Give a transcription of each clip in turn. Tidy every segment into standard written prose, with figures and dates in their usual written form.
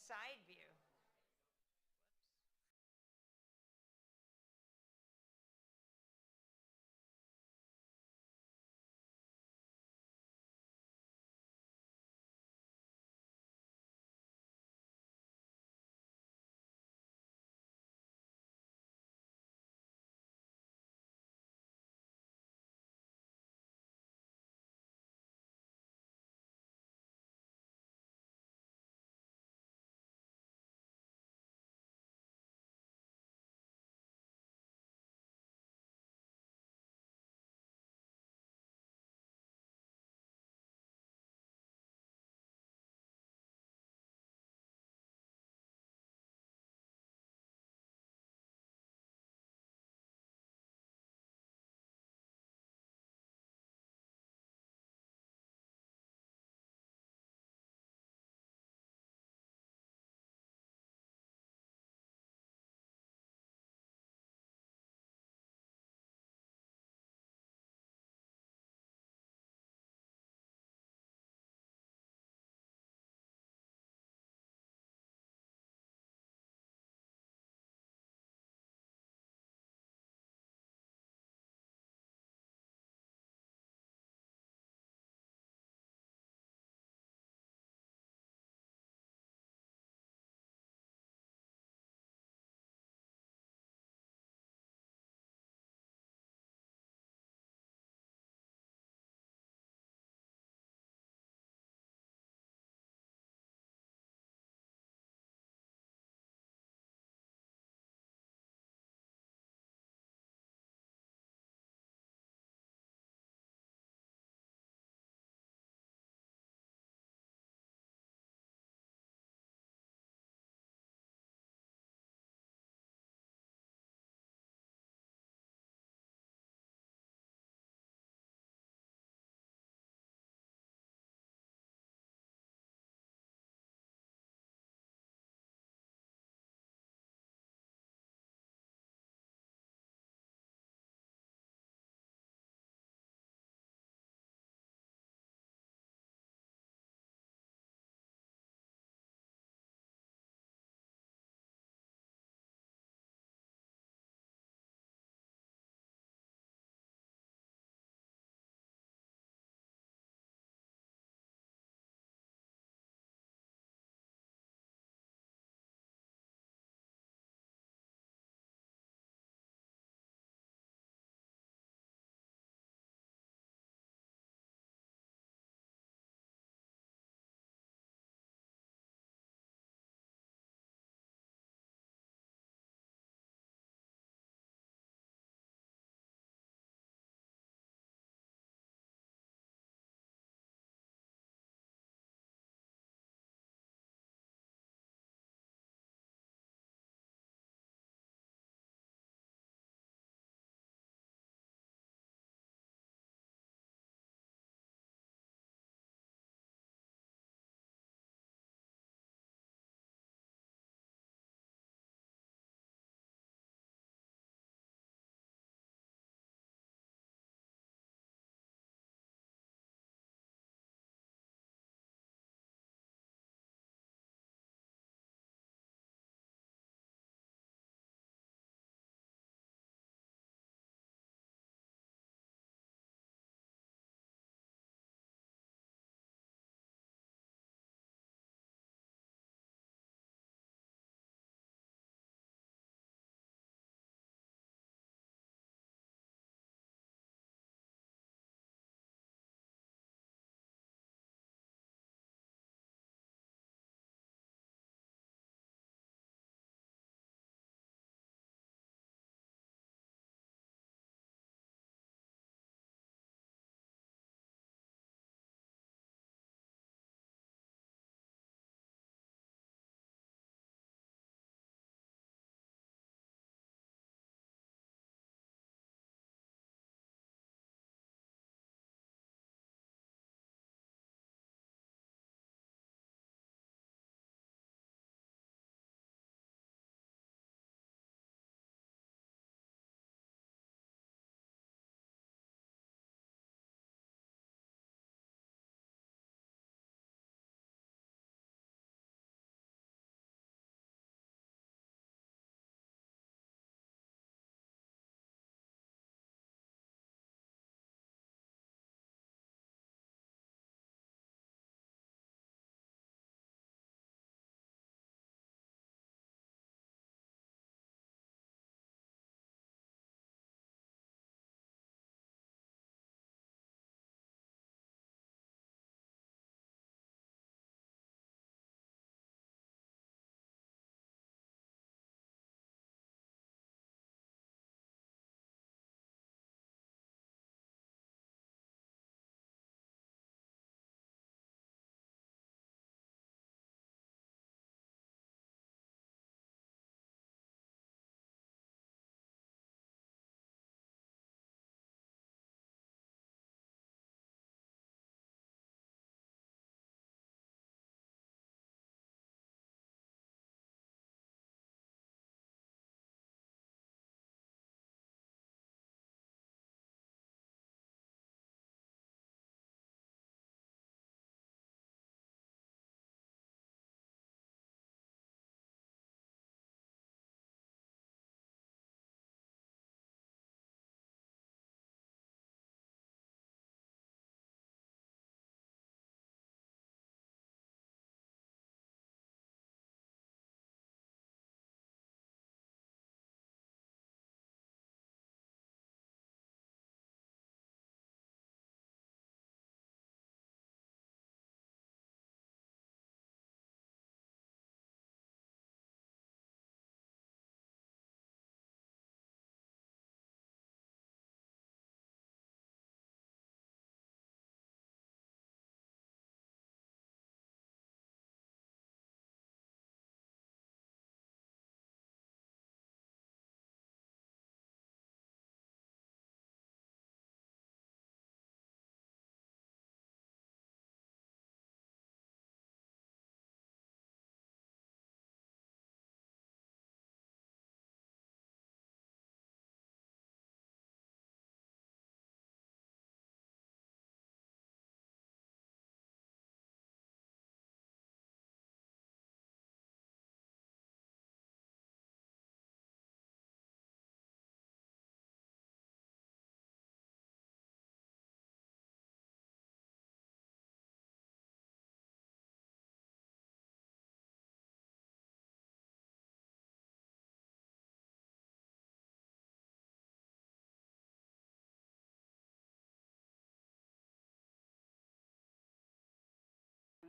side view.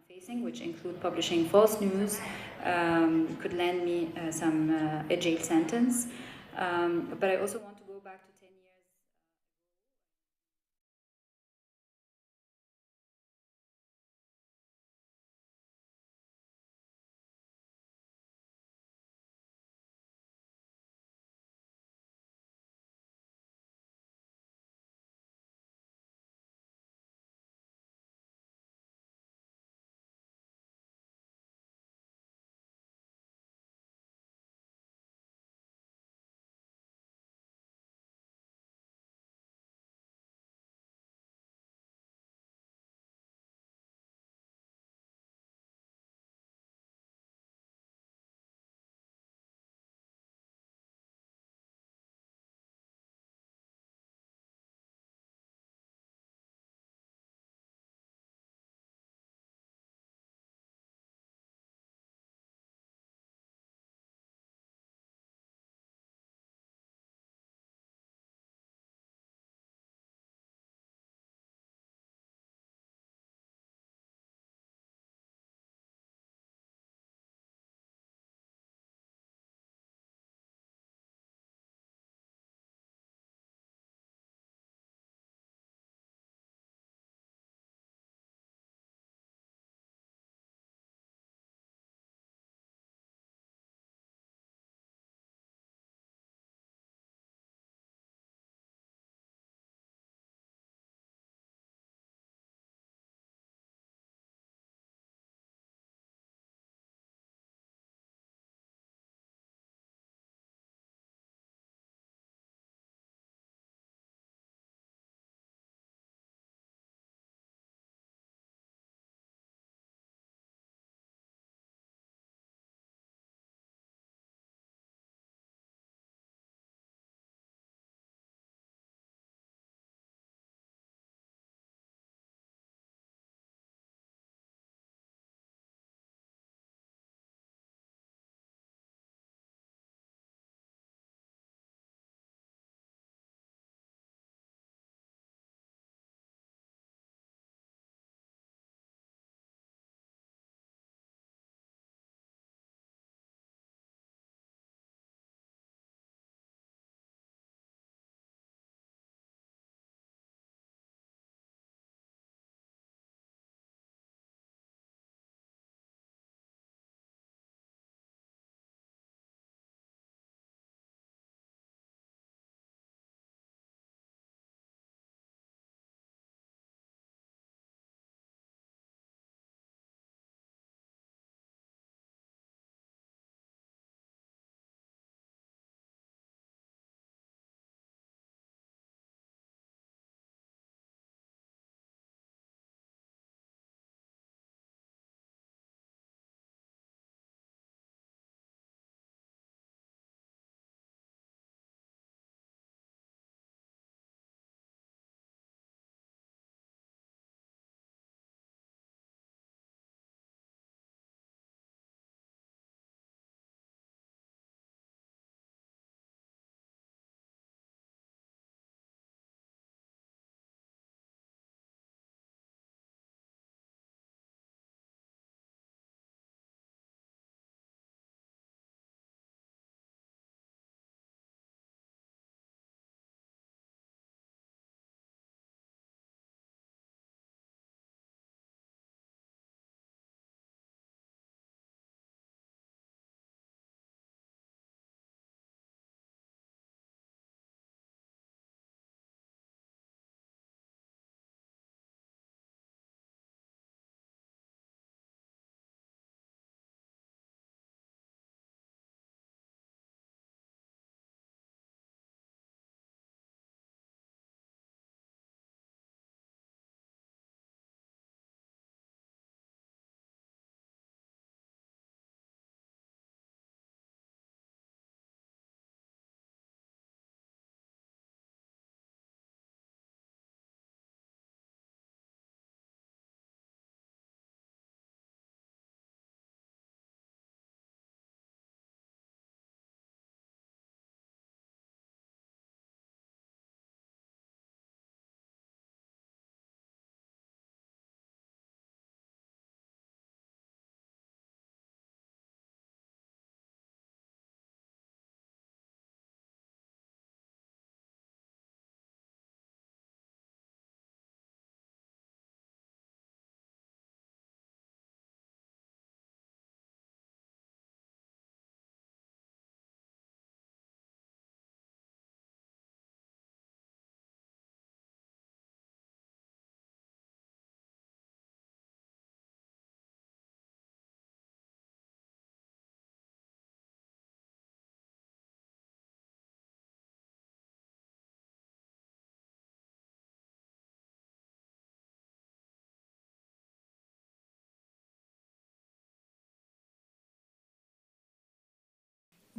facing, which include publishing false news, could land me a jail sentence. But I also want to go back to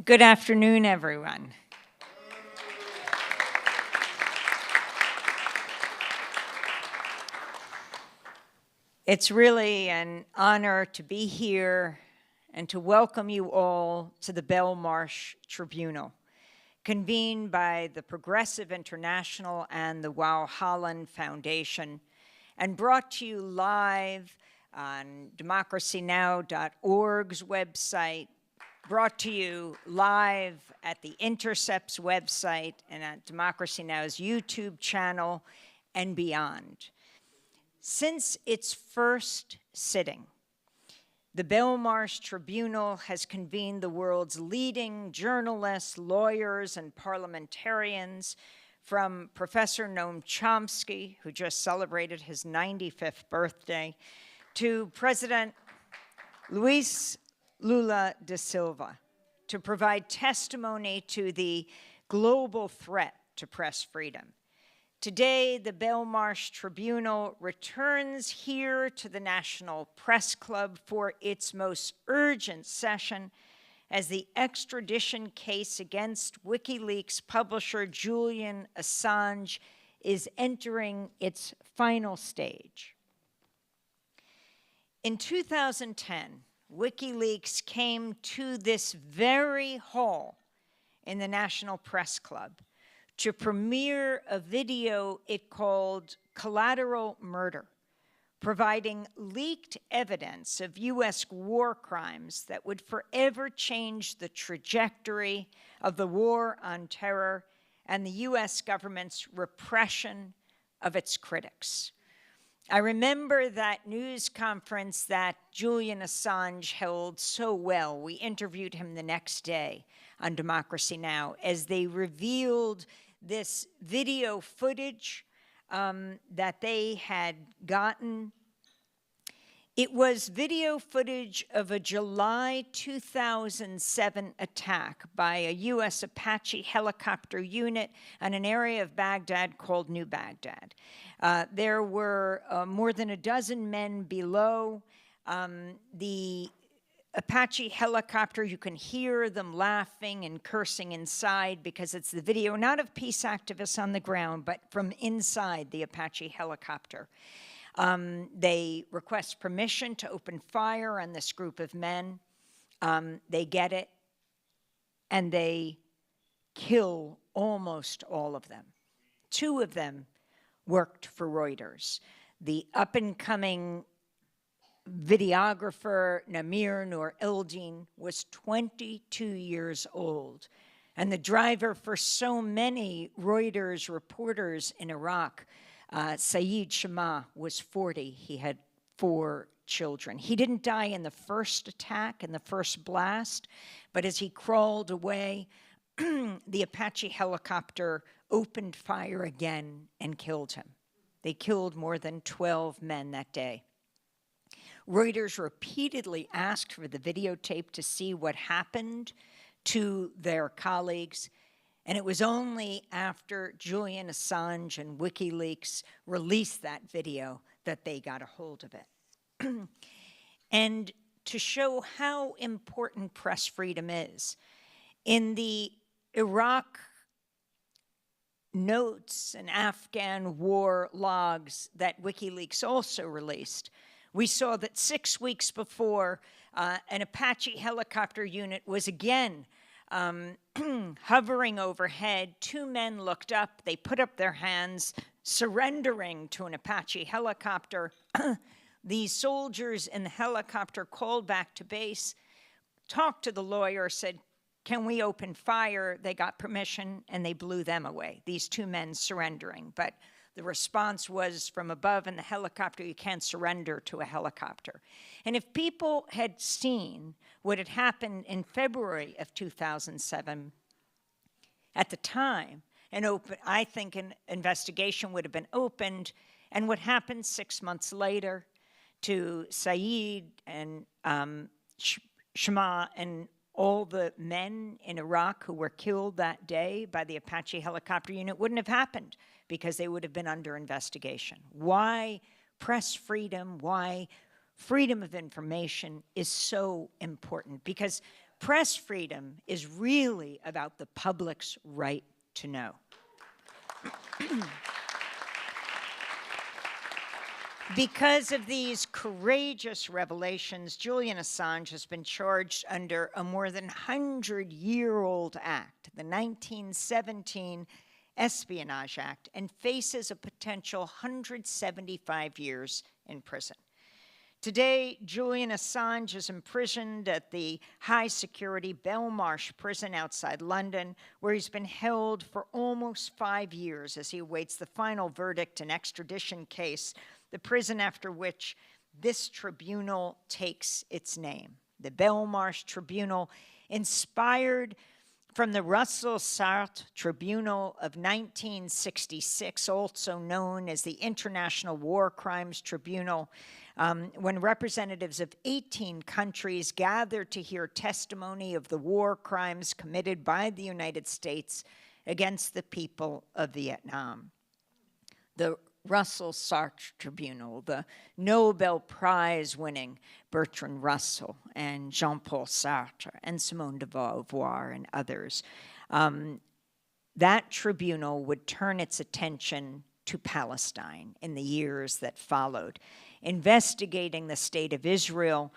Good afternoon, everyone. It's really an honor to be here and to welcome you all to the Belmarsh Tribunal, convened by the Progressive International and the Wow Holland Foundation, and brought to you live on democracynow.org's website, brought to you live at the Intercept's website and at Democracy Now's YouTube channel and beyond. Since its first sitting, the Belmarsh Tribunal has convened the world's leading journalists, lawyers, and parliamentarians, from Professor Noam Chomsky, who just celebrated his 95th birthday, to President Luis Lula da Silva, to provide testimony to the global threat to press freedom. Today, the Belmarsh Tribunal returns here to the National Press Club for its most urgent session as the extradition case against Wikileaks publisher Julian Assange is entering its final stage. In 2010, WikiLeaks came to this very hall in the National Press Club to premiere a video it called Collateral Murder, providing leaked evidence of US war crimes that would forever change the trajectory of the war on terror and the US government's repression of its critics. I remember that news conference that Julian Assange held so well. We interviewed him the next day on Democracy Now! As they revealed this video footage that they had gotten. It was video footage of a July 2007 attack by a US Apache helicopter unit on an area of Baghdad called New Baghdad. There were more than a dozen men below. The Apache helicopter, you can hear them laughing and cursing inside because it's the video not of peace activists on the ground, but from inside the Apache helicopter. They request permission to open fire on this group of men. They get it, and they kill almost all of them. Two of them worked for Reuters. The up-and-coming videographer Namir Nur Eldin was 22 years old, and the driver for so many Reuters reporters in Iraq, Saeed Shama, was 40. He had 4 children. He didn't die in the first attack, in the first blast, but as he crawled away, the Apache helicopter opened fire again and killed him. They killed more than 12 men that day. Reuters repeatedly asked for the videotape to see what happened to their colleagues, and it was only after Julian Assange and WikiLeaks released that video that they got a hold of it. And to show how important press freedom is, in the Iraq notes and Afghan war logs that WikiLeaks also released, we saw that 6 weeks before, an Apache helicopter unit was again hovering overhead. 2 men looked up, they put up their hands, surrendering to an Apache helicopter. The soldiers in the helicopter called back to base, talked to the lawyer, said, "Can we open fire?" They got permission, and they blew them away, these 2 men surrendering. But the response was from above in the helicopter, you can't surrender to a helicopter. And if people had seen what had happened in February of 2007, at the time, I think an investigation would have been opened. And what happened 6 months later to Saeed and Shama and all the men in Iraq who were killed that day by the Apache helicopter unit wouldn't have happened, because they would have been under investigation. Why press freedom, why freedom of information is so important? Because press freedom is really about the public's right to know. Because of these courageous revelations, Julian Assange has been charged under a more than 100-year-old act, the 1917 Espionage Act, and faces a potential 175 years in prison. Today, Julian Assange is imprisoned at the high-security Belmarsh prison outside London, where he's been held for almost 5 years as he awaits the final verdict in extradition case, the prison after which this tribunal takes its name. The Belmarsh Tribunal, inspired from the Russell-Sartre Tribunal of 1966, also known as the International War Crimes Tribunal, when representatives of 18 countries gathered to hear testimony of the war crimes committed by the United States against the people of Vietnam. The Russell-Sartre Tribunal, the Nobel Prize-winning Bertrand Russell and Jean-Paul Sartre and Simone de Beauvoir and others, that tribunal would turn its attention to Palestine in the years that followed, investigating the state of Israel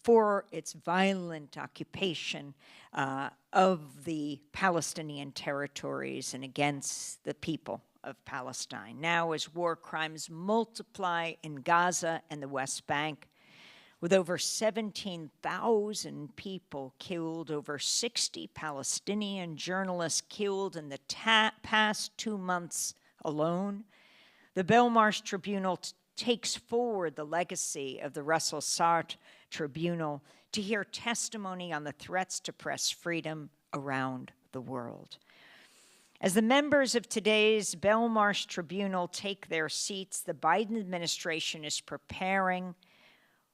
for its violent occupation of the Palestinian territories and against the people of Palestine. Now, as war crimes multiply in Gaza and the West Bank, with over 17,000 people killed, over 60 Palestinian journalists killed in the past 2 months alone, the Belmarsh Tribunal takes forward the legacy of the Russell-Sartre Tribunal to hear testimony on the threats to press freedom around the world. As the members of today's Belmarsh Tribunal take their seats, the Biden administration is preparing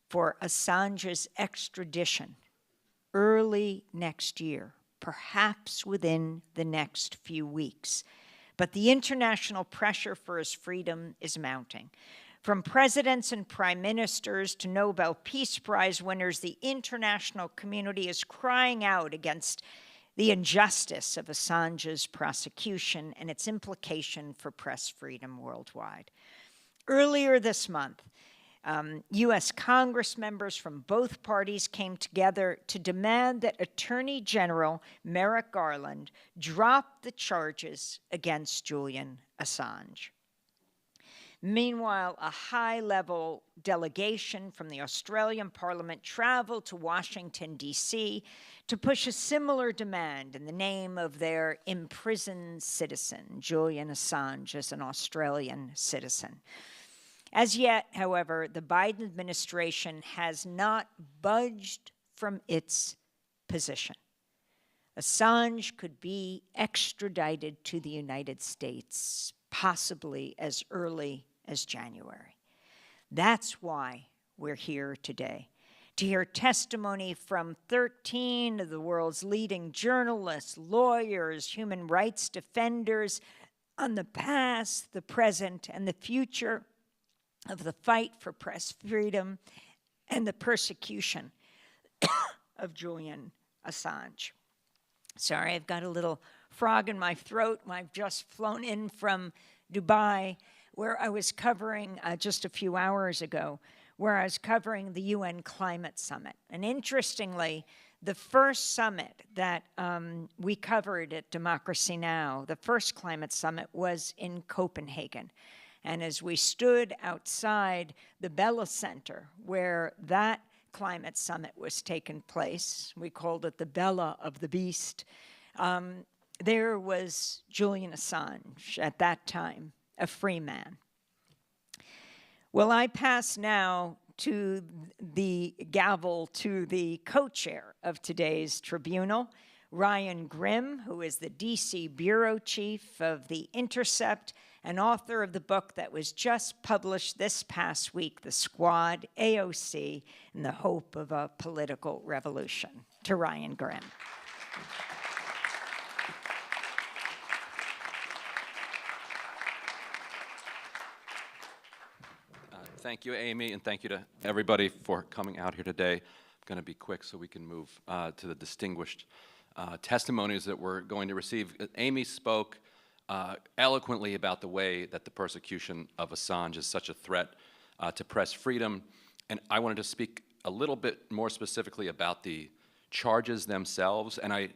for Assange's extradition early next year, perhaps within the next few weeks. But the international pressure for his freedom is mounting. From presidents and prime ministers to Nobel Peace Prize winners, the international community is crying out against the injustice of Assange's prosecution and its implication for press freedom worldwide. Earlier this month, U.S. Congress members from both parties came together to demand that Attorney General Merrick Garland drop the charges against Julian Assange. Meanwhile, a high-level delegation from the Australian Parliament traveled to Washington, D.C. to push a similar demand in the name of their imprisoned citizen, Julian Assange, as an Australian citizen. As yet, however, the Biden administration has not budged from its position. Assange could be extradited to the United States, possibly as early as January. That's why we're here today, to hear testimony from 13 of the world's leading journalists, lawyers, human rights defenders on the past, the present, and the future of the fight for press freedom and the persecution of Julian Assange. Sorry, I've got a little frog in my throat. I've just flown in from Dubai, where I was covering just a few hours ago, where I was covering the UN Climate Summit. And interestingly, the first summit that we covered at Democracy Now!, the first climate summit, was in Copenhagen. And as we stood outside the Bella Center, where that climate summit was taking place, we called it the Bella of the Beast, there was Julian Assange, at that time, a free man. Well, I pass now to the gavel to the co-chair of today's tribunal, Ryan Grim, who is the DC bureau chief of The Intercept and author of the book that was just published this past week, The Squad, AOC, and the Hope of a Political Revolution. To Ryan Grim. Thank you, Amy, and thank you to everybody for coming out here today. I'm going to be quick so we can move to the distinguished testimonies that we're going to receive. Amy spoke eloquently about the way that the persecution of Assange is such a threat to press freedom, and I wanted to speak a little bit more specifically about the charges themselves. And I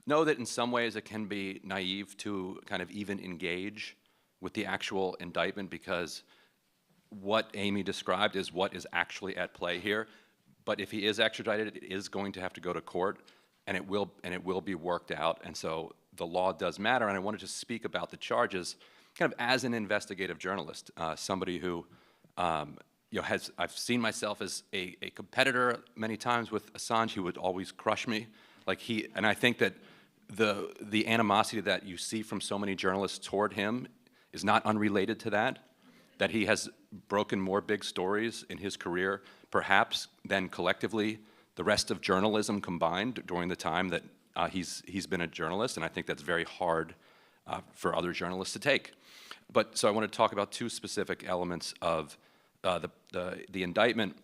know that in some ways it can be naive to kind of even engage with the actual indictment, because what Amy described is what is actually at play here. But if he is extradited, it is going to have to go to court, and it will be worked out. And so the law does matter. And I wanted to speak about the charges kind of as an investigative journalist, somebody who I've seen myself as a competitor many times with Assange. He would always crush me. And I think that the animosity that you see from so many journalists toward him is not unrelated to that he has broken more big stories in his career, perhaps, than collectively the rest of journalism combined during the time that he's been a journalist, and I think that's very hard for other journalists to take. So I want to talk about two specific elements of the indictment.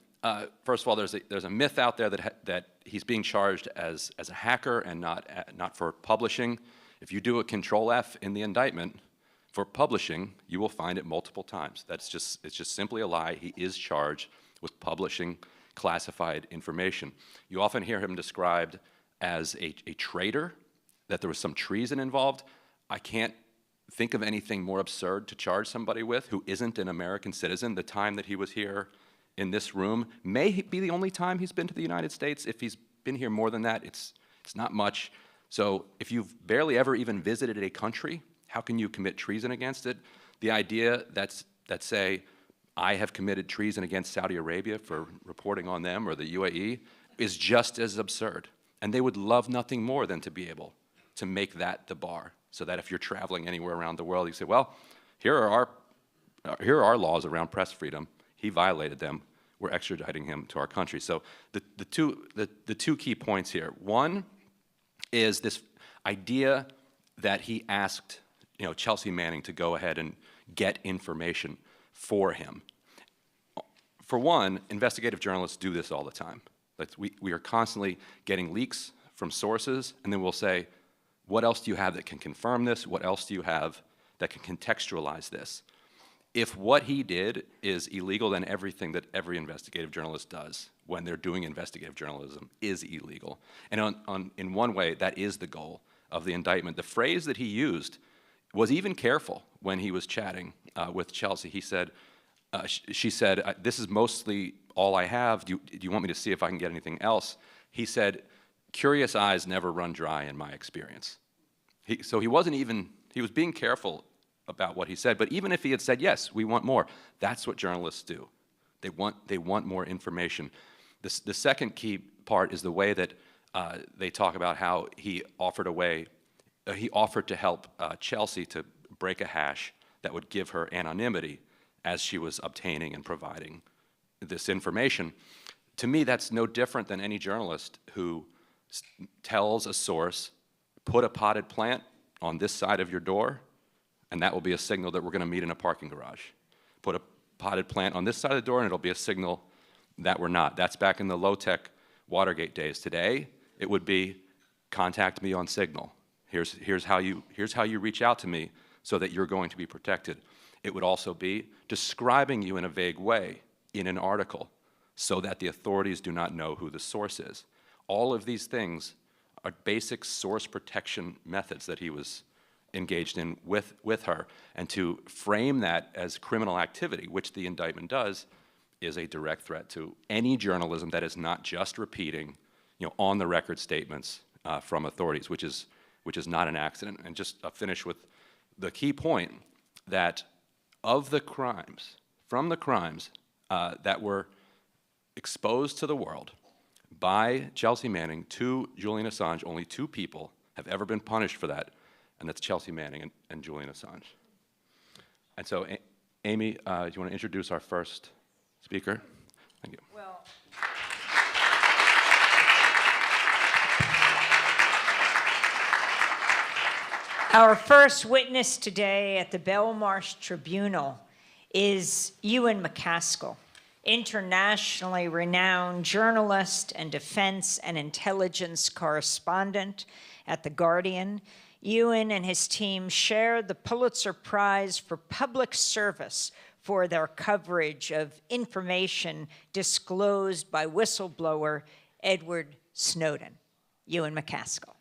First of all, there's a myth out there that he's being charged as a hacker and not for publishing. If you do a Control F in the indictment for publishing, you will find it multiple times. It's just simply a lie. He is charged with publishing classified information. You often hear him described as a traitor, that there was some treason involved. I can't think of anything more absurd to charge somebody with who isn't an American citizen. The time that he was here in this room may be the only time he's been to the United States. If he's been here more than that, it's not much. So if you've barely ever even visited a country, how can you commit treason against it? The idea that say, I have committed treason against Saudi Arabia for reporting on them, or the UAE, is just as absurd. And they would love nothing more than to be able to make that the bar, so that if you're traveling anywhere around the world, you say, well, here are our laws around press freedom. He violated them. We're extraditing him to our country. So the two key points here. One is this idea that he asked Chelsea Manning to go ahead and get information for him. For one, investigative journalists do this all the time. We are constantly getting leaks from sources, and then we'll say, what else do you have that can confirm this? What else do you have that can contextualize this? If what he did is illegal, then everything that every investigative journalist does when they're doing investigative journalism is illegal. And in one way, that is the goal of the indictment. The phrase that he used was even careful when he was chatting with Chelsea. He said, she said, this is mostly all I have. Do you want me to see if I can get anything else? He said, curious eyes never run dry in my experience. So he was being careful about what he said, but even if he had said, yes, we want more, that's what journalists do. They want more information. The second key part is the way that they talk about how he offered to help Chelsea to break a hash that would give her anonymity as she was obtaining and providing this information. To me, that's no different than any journalist who tells a source, put a potted plant on this side of your door, and that will be a signal that we're going to meet in a parking garage. Put a potted plant on this side of the door, and it'll be a signal that we're not. That's back in the low-tech Watergate days. Today, it would be, contact me on Signal. Here's how you reach out to me so that you're going to be protected. It would also be describing you in a vague way in an article so that the authorities do not know who the source is. All of these things are basic source protection methods that he was engaged in with her, and to frame that as criminal activity, which the indictment does, is a direct threat to any journalism that is not just repeating, on-the-record statements from authorities, which is not an accident. And just finish with the key point that from the crimes that were exposed to the world by Chelsea Manning to Julian Assange, only two people have ever been punished for that, and that's Chelsea Manning and Julian Assange. And so, Amy, do you want to introduce our first speaker? Thank you. Well, our first witness today at the Belmarsh Tribunal is Ewen MacAskill. internationally renowned journalist and defense and intelligence correspondent at The Guardian. Ewen and his team shared the Pulitzer Prize for Public Service for their coverage of information disclosed by whistleblower Edward Snowden. Ewen MacAskill.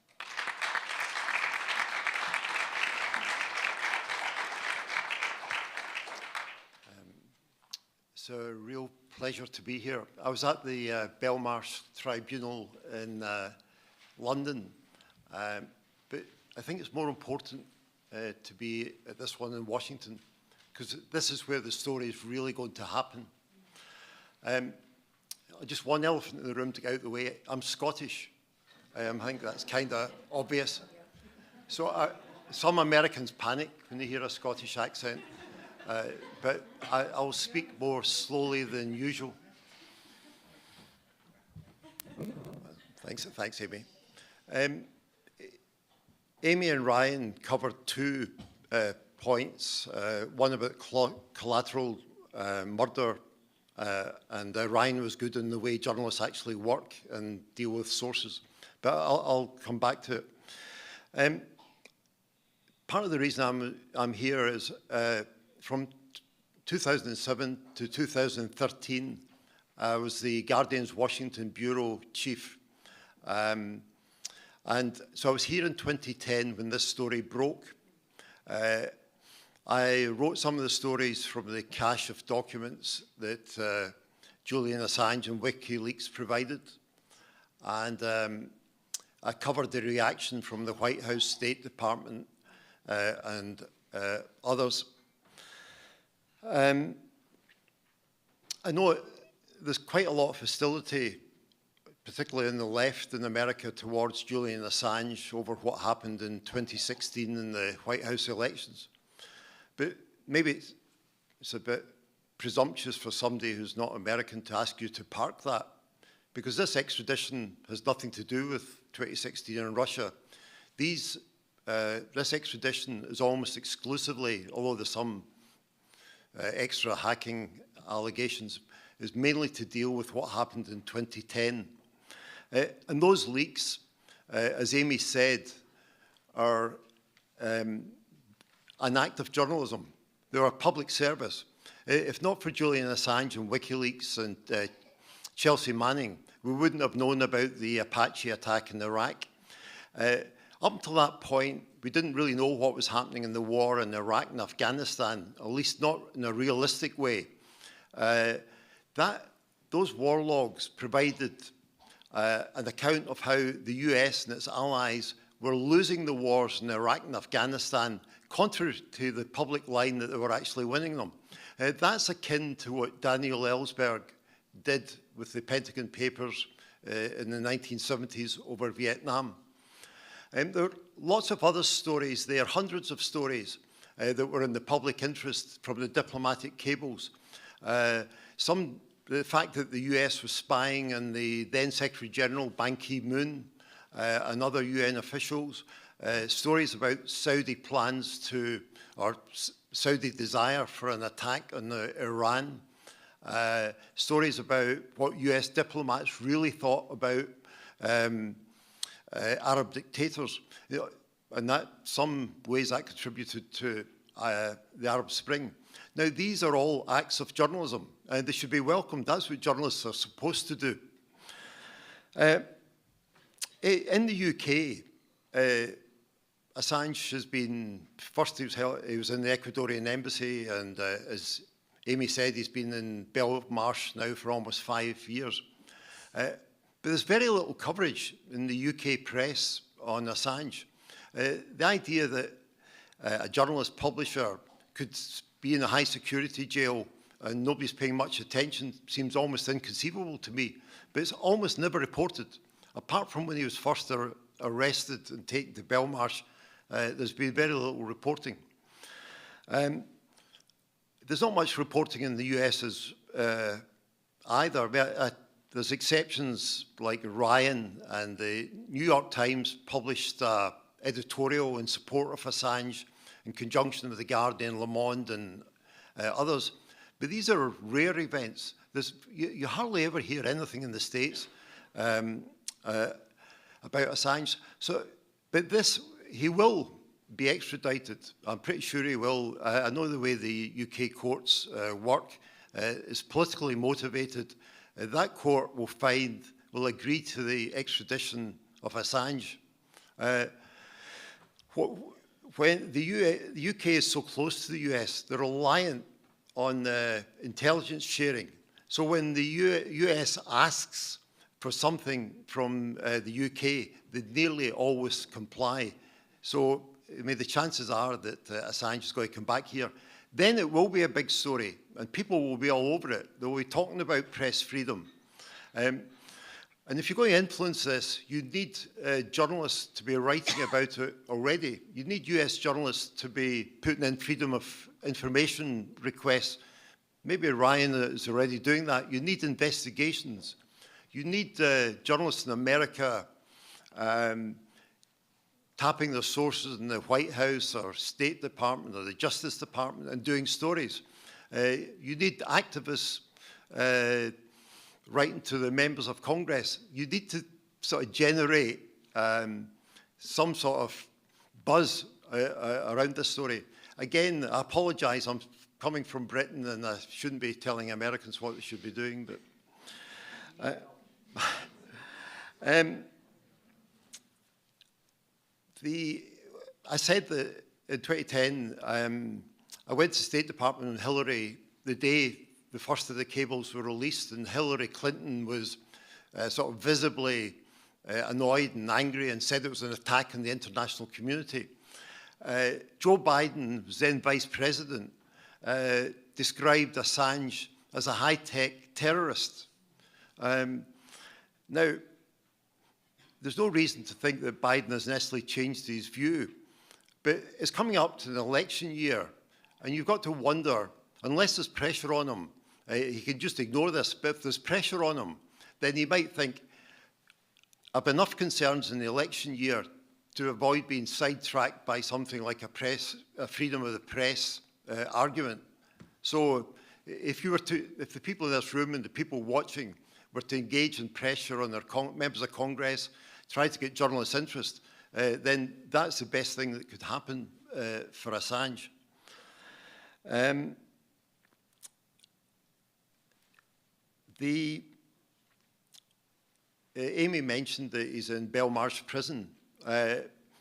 It's a real pleasure to be here. I was at the Belmarsh Tribunal in London, but I think it's more important to be at this one in Washington, because this is where the story is really going to happen. Just one elephant in the room to get out of the way. I'm Scottish. I think that's kind of obvious. So some Americans panic when they hear a Scottish accent. But I'll speak more slowly than usual. Thanks, Amy. Amy and Ryan covered 2 points, one about collateral murder, and Ryan was good in the way journalists actually work and deal with sources. But I'll come back to it. Part of the reason I'm here is from 2007 to 2013, I was the Guardian's Washington Bureau Chief. And so I was here in 2010 when this story broke. I wrote some of the stories from the cache of documents that Julian Assange and WikiLeaks provided. And I covered the reaction from the White House, State Department, and others. I know there's quite a lot of hostility, particularly in the left in America, towards Julian Assange over what happened in 2016 in the White House elections. But maybe it's a bit presumptuous for somebody who's not American to ask you to park that, because this extradition has nothing to do with 2016 in Russia. This extradition is almost exclusively, although there's some extra hacking allegations, is mainly to deal with what happened in 2010. And those leaks, as Amy said, are an act of journalism. They're a public service. If not for Julian Assange and WikiLeaks and Chelsea Manning, we wouldn't have known about the Apache attack in Iraq. Up until that point, we didn't really know what was happening in the war in Iraq and Afghanistan, at least not in a realistic way. Those war logs provided an account of how the US and its allies were losing the wars in Iraq and Afghanistan, contrary to the public line that they were actually winning them. That's akin to what Daniel Ellsberg did with the Pentagon Papers in the 1970s over Vietnam. There are lots of other stories there, hundreds of stories that were in the public interest from the diplomatic cables. The fact that the US was spying on the then Secretary General Ban Ki-moon and other UN officials, stories about Saudi plans to, or Saudi desire for an attack on Iran, stories about what US diplomats really thought about Arab dictators, and that some ways that contributed to the Arab Spring. Now, these are all acts of journalism, and they should be welcomed. That's what journalists are supposed to do. In the UK, Assange has been, first he was in the Ecuadorian embassy, and as Amy said, he's been in Belmarsh now for almost 5 years. But there's very little coverage in the UK press on Assange. The idea that a journalist publisher could be in a high security jail and nobody's paying much attention seems almost inconceivable to me. But it's almost never reported. Apart from when he was first arrested and taken to Belmarsh, there's been very little reporting. There's not much reporting in the US either. There's exceptions like Ryan, and the New York Times published an editorial in support of Assange in conjunction with The Guardian, Le Monde, and others. But these are rare events. You hardly ever hear anything in the States about Assange. So, but he will be extradited. I'm pretty sure he will. I know the way the UK courts work. It's politically motivated. That court will agree to the extradition of Assange. When the UK is so close to the US, they're reliant on intelligence sharing. So when the US asks for something from the UK, they nearly always comply. So I mean, the chances are that Assange is going to come back here. Then it will be a big story, and people will be all over it. They'll be talking about press freedom. And if you're going to influence this, you need journalists to be writing about it already. You need US journalists to be putting in freedom of information requests. Maybe Ryan is already doing that. You need investigations. You need journalists in America tapping their sources in the White House or State Department or the Justice Department and doing stories. You need activists writing to the members of Congress. You need to sort of generate some sort of buzz around this story. Again, I apologise, I'm coming from Britain and I shouldn't be telling Americans what they should be doing, but I said that in 2010, I went to the State Department and Hillary, the day the first of the cables were released, and Hillary Clinton was sort of visibly annoyed and angry and said it was an attack on the international community. Joe Biden, was then Vice President, described Assange as a high-tech terrorist. Now, there's no reason to think that Biden has necessarily changed his view, but it's coming up to an election year, and you've got to wonder, unless there's pressure on him, he can just ignore this, but if there's pressure on him, then he might think, I've enough concerns in the election year to avoid being sidetracked by something like a freedom of the press argument. So if the people in this room and the people watching were to engage in pressure on their members of Congress, try to get journalists' interest, then that's the best thing that could happen for Assange. Amy mentioned that he's in Belmarsh prison.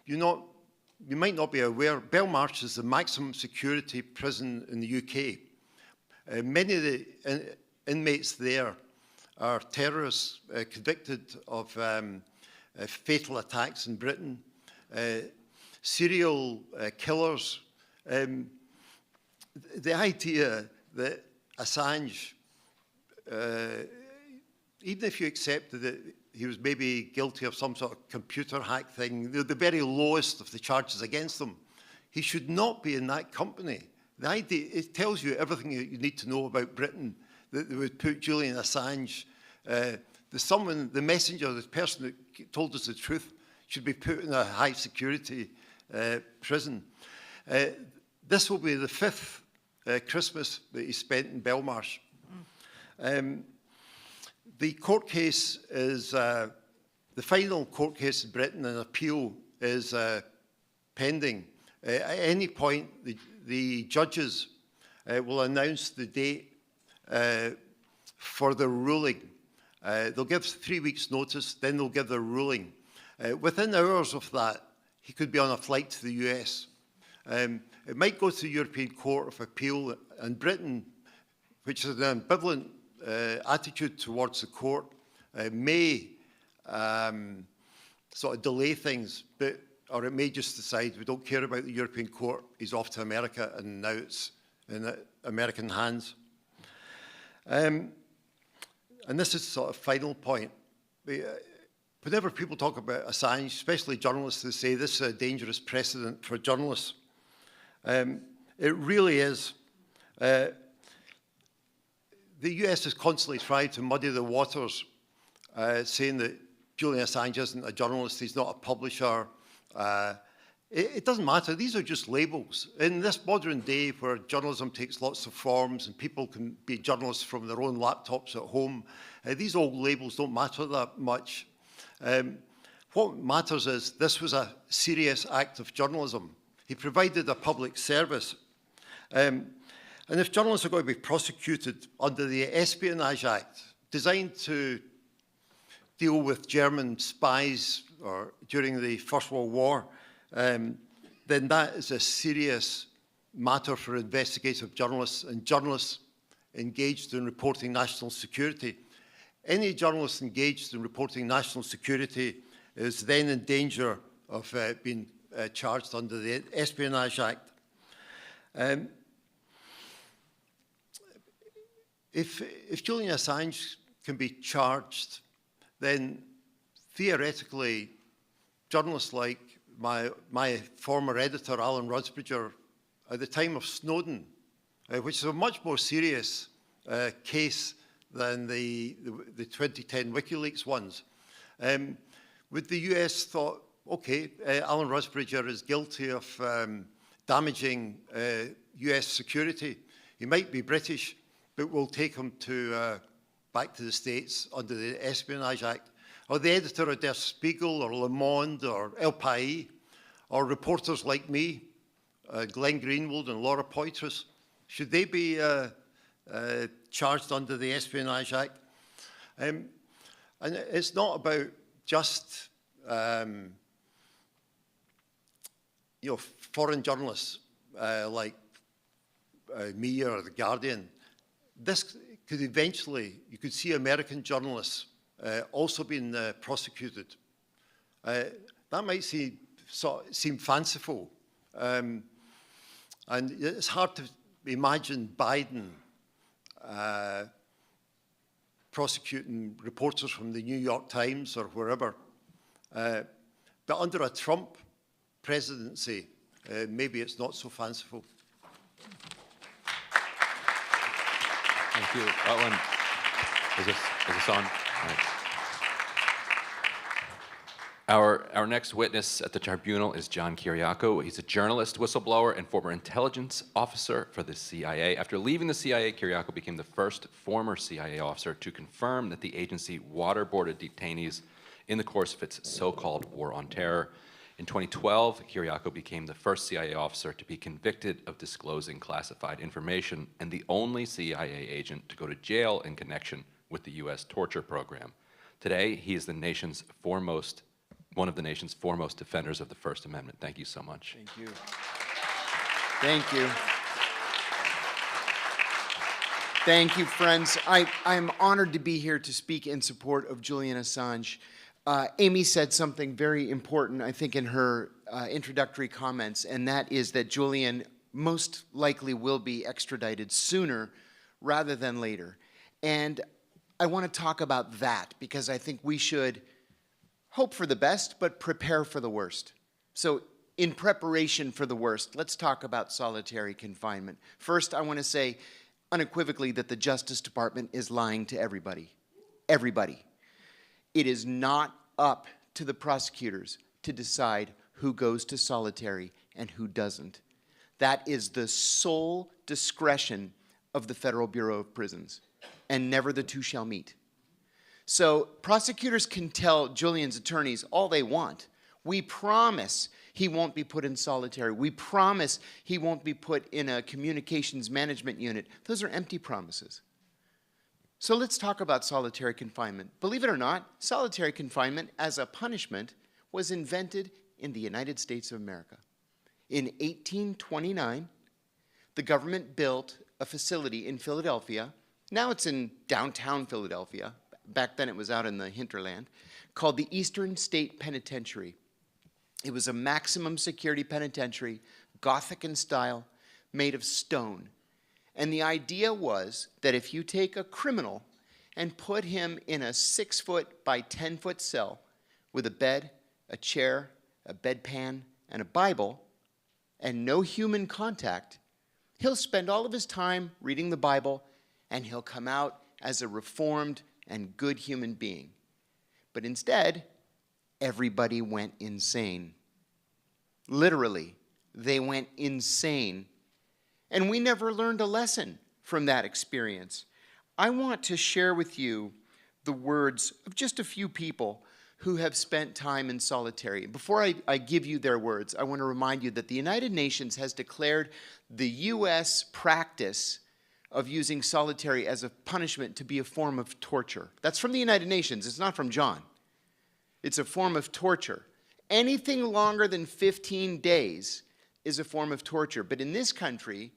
You might not be aware, Belmarsh is the maximum security prison in the UK. Many of the inmates there are terrorists convicted of fatal attacks in Britain, serial killers. The idea that Assange, even if you accepted that he was maybe guilty of some sort of computer hack thing, the very lowest of the charges against him, he should not be in that company. The idea, it tells you everything you need to know about Britain, that they would put Julian Assange, the messenger, the person that told us the truth, should be put in a high security prison. This will be the 5th Christmas that he spent in Belmarsh. The court case is, the final court case in Britain, an appeal is pending. At any point, the judges will announce the date for the ruling. They'll give 3 weeks' notice, then they'll give their ruling. Within hours of that, he could be on a flight to the US. It might go to the European Court of Appeal, and Britain, which is an ambivalent attitude towards the court, may sort of delay things, or it may just decide we don't care about the European Court, he's off to America, and now it's in American hands. And this is sort of final point. Whenever people talk about Assange, especially journalists, they say this is a dangerous precedent for journalists. It really is. The US has constantly tried to muddy the waters, saying that Julian Assange isn't a journalist, he's not a publisher, It doesn't matter. These are just labels. In this modern day where journalism takes lots of forms and people can be journalists from their own laptops at home, these old labels don't matter that much. What matters is this was a serious act of journalism. He provided a public service. And if journalists are going to be prosecuted under the Espionage Act, designed to deal with German spies during the First World War, then that is a serious matter for investigative journalists and journalists engaged in reporting national security. Any journalist engaged in reporting national security is then in danger of being charged under the Espionage Act. If Julian Assange can be charged, then theoretically journalists like my former editor, Alan Rusbridger, at the time of Snowden, which is a much more serious case than the 2010 WikiLeaks ones, would the US thought, okay, Alan Rusbridger is guilty of damaging US security. He might be British, but we'll take him back to the States under the Espionage Act. Or the editor of Der Spiegel or Le Monde or El País, or reporters like me, Glenn Greenwald and Laura Poitras, should they be charged under the Espionage Act? And it's not about just foreign journalists like me or The Guardian. This could eventually, you could see American journalists also being prosecuted. That might seem fanciful. And it's hard to imagine Biden prosecuting reporters from the New York Times or wherever. But under a Trump presidency, maybe it's not so fanciful. Thank you. That one, is this on? Right. Our next witness at the tribunal is John Kiriakou. He's a journalist, whistleblower, and former intelligence officer for the CIA. After leaving the CIA, Kiriakou became the first former CIA officer to confirm that the agency waterboarded detainees in the course of its so-called War on Terror. In 2012, Kiriakou became the first CIA officer to be convicted of disclosing classified information and the only CIA agent to go to jail in connection with the US torture program. Today, he is one of the nation's foremost defenders of the First Amendment. Thank you so much. Thank you. Thank you. Thank you, friends. I'm honored to be here to speak in support of Julian Assange. Amy said something very important, I think, in her introductory comments, and that is that Julian most likely will be extradited sooner rather than later. And I want to talk about that because I think we should hope for the best, but prepare for the worst. So in preparation for the worst, let's talk about solitary confinement. First, I want to say unequivocally that the Justice Department is lying to everybody. Everybody. It is not up to the prosecutors to decide who goes to solitary and who doesn't. That is the sole discretion of the Federal Bureau of Prisons, and never the two shall meet. So prosecutors can tell Julian's attorneys all they want. We promise he won't be put in solitary. We promise he won't be put in a communications management unit. Those are empty promises. So let's talk about solitary confinement. Believe it or not, solitary confinement as a punishment was invented in the United States of America. In 1829, the government built a facility in Philadelphia. Now it's in downtown Philadelphia. Back then it was out in the hinterland, called the Eastern State Penitentiary. It was a maximum security penitentiary, Gothic in style, made of stone. And the idea was that if you take a criminal and put him in a 6-foot by 10-foot cell with a bed, a chair, a bedpan, and a Bible, and no human contact, he'll spend all of his time reading the Bible, and he'll come out as a reformed and good human being. But instead, everybody went insane. Literally, they went insane. And we never learned a lesson from that experience. I want to share with you the words of just a few people who have spent time in solitary. Before I give you their words, I want to remind you that the United Nations has declared the US practice of using solitary as a punishment to be a form of torture. That's from the United Nations, it's not from John. It's a form of torture. Anything longer than 15 days is a form of torture. But in this country,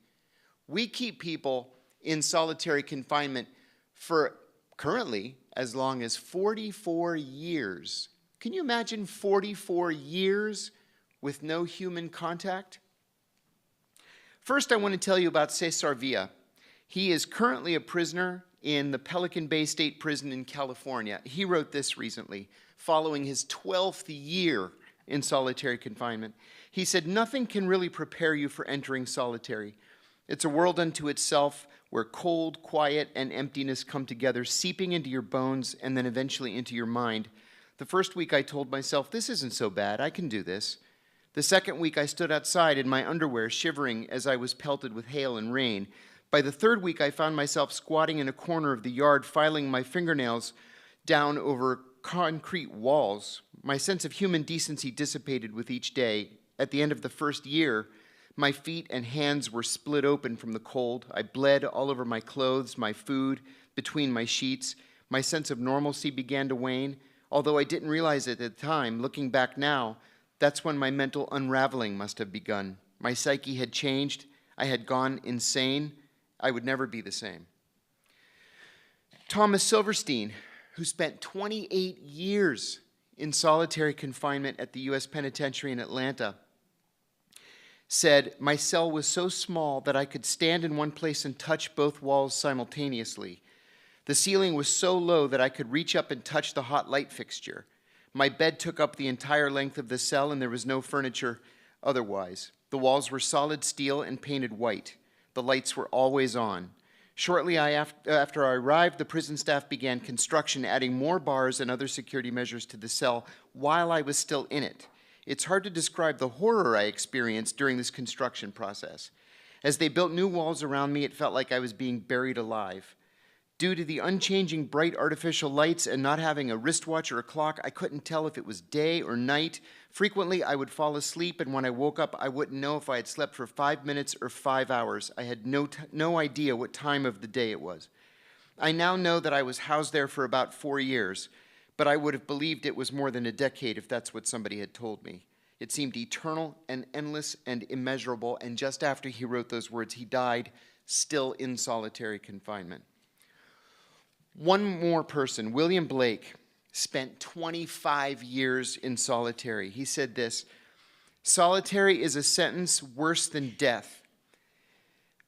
we keep people in solitary confinement for currently as long as 44 years. Can you imagine 44 years with no human contact? First, I want to tell you about Cesar Villa. He is currently a prisoner in the Pelican Bay State Prison in California. He wrote this recently, following his 12th year in solitary confinement. He said, "Nothing can really prepare you for entering solitary. It's a world unto itself where cold, quiet, and emptiness come together, seeping into your bones and then eventually into your mind. The first week I told myself, this isn't so bad, I can do this. The second week I stood outside in my underwear, shivering as I was pelted with hail and rain. By the third week I found myself squatting in a corner of the yard, filing my fingernails down over concrete walls. My sense of human decency dissipated with each day. At the end of the first year, my feet and hands were split open from the cold. I bled all over my clothes, my food, between my sheets. My sense of normalcy began to wane. Although I didn't realize it at the time, looking back now, that's when my mental unraveling must have begun. My psyche had changed. I had gone insane. I would never be the same." Thomas Silverstein, who spent 28 years in solitary confinement at the U.S. Penitentiary in Atlanta, said, "My cell was so small that I could stand in one place and touch both walls simultaneously. The ceiling was so low that I could reach up and touch the hot light fixture. My bed took up the entire length of the cell and there was no furniture otherwise. The walls were solid steel and painted white. The lights were always on. Shortly after I arrived, the prison staff began construction, adding more bars and other security measures to the cell while I was still in it. It's hard to describe the horror I experienced during this construction process. As they built new walls around me, it felt like I was being buried alive. Due to the unchanging bright artificial lights and not having a wristwatch or a clock, I couldn't tell if it was day or night. Frequently, I would fall asleep, and when I woke up, I wouldn't know if I had slept for 5 minutes or 5 hours. I had no idea what time of the day it was. I now know that I was housed there for about 4 years, but I would have believed it was more than a decade if that's what somebody had told me. It seemed eternal and endless and immeasurable, and just after he wrote those words, he died, still in solitary confinement." One more person, William Blake, spent 25 years in solitary. He said this, "Solitary is a sentence worse than death.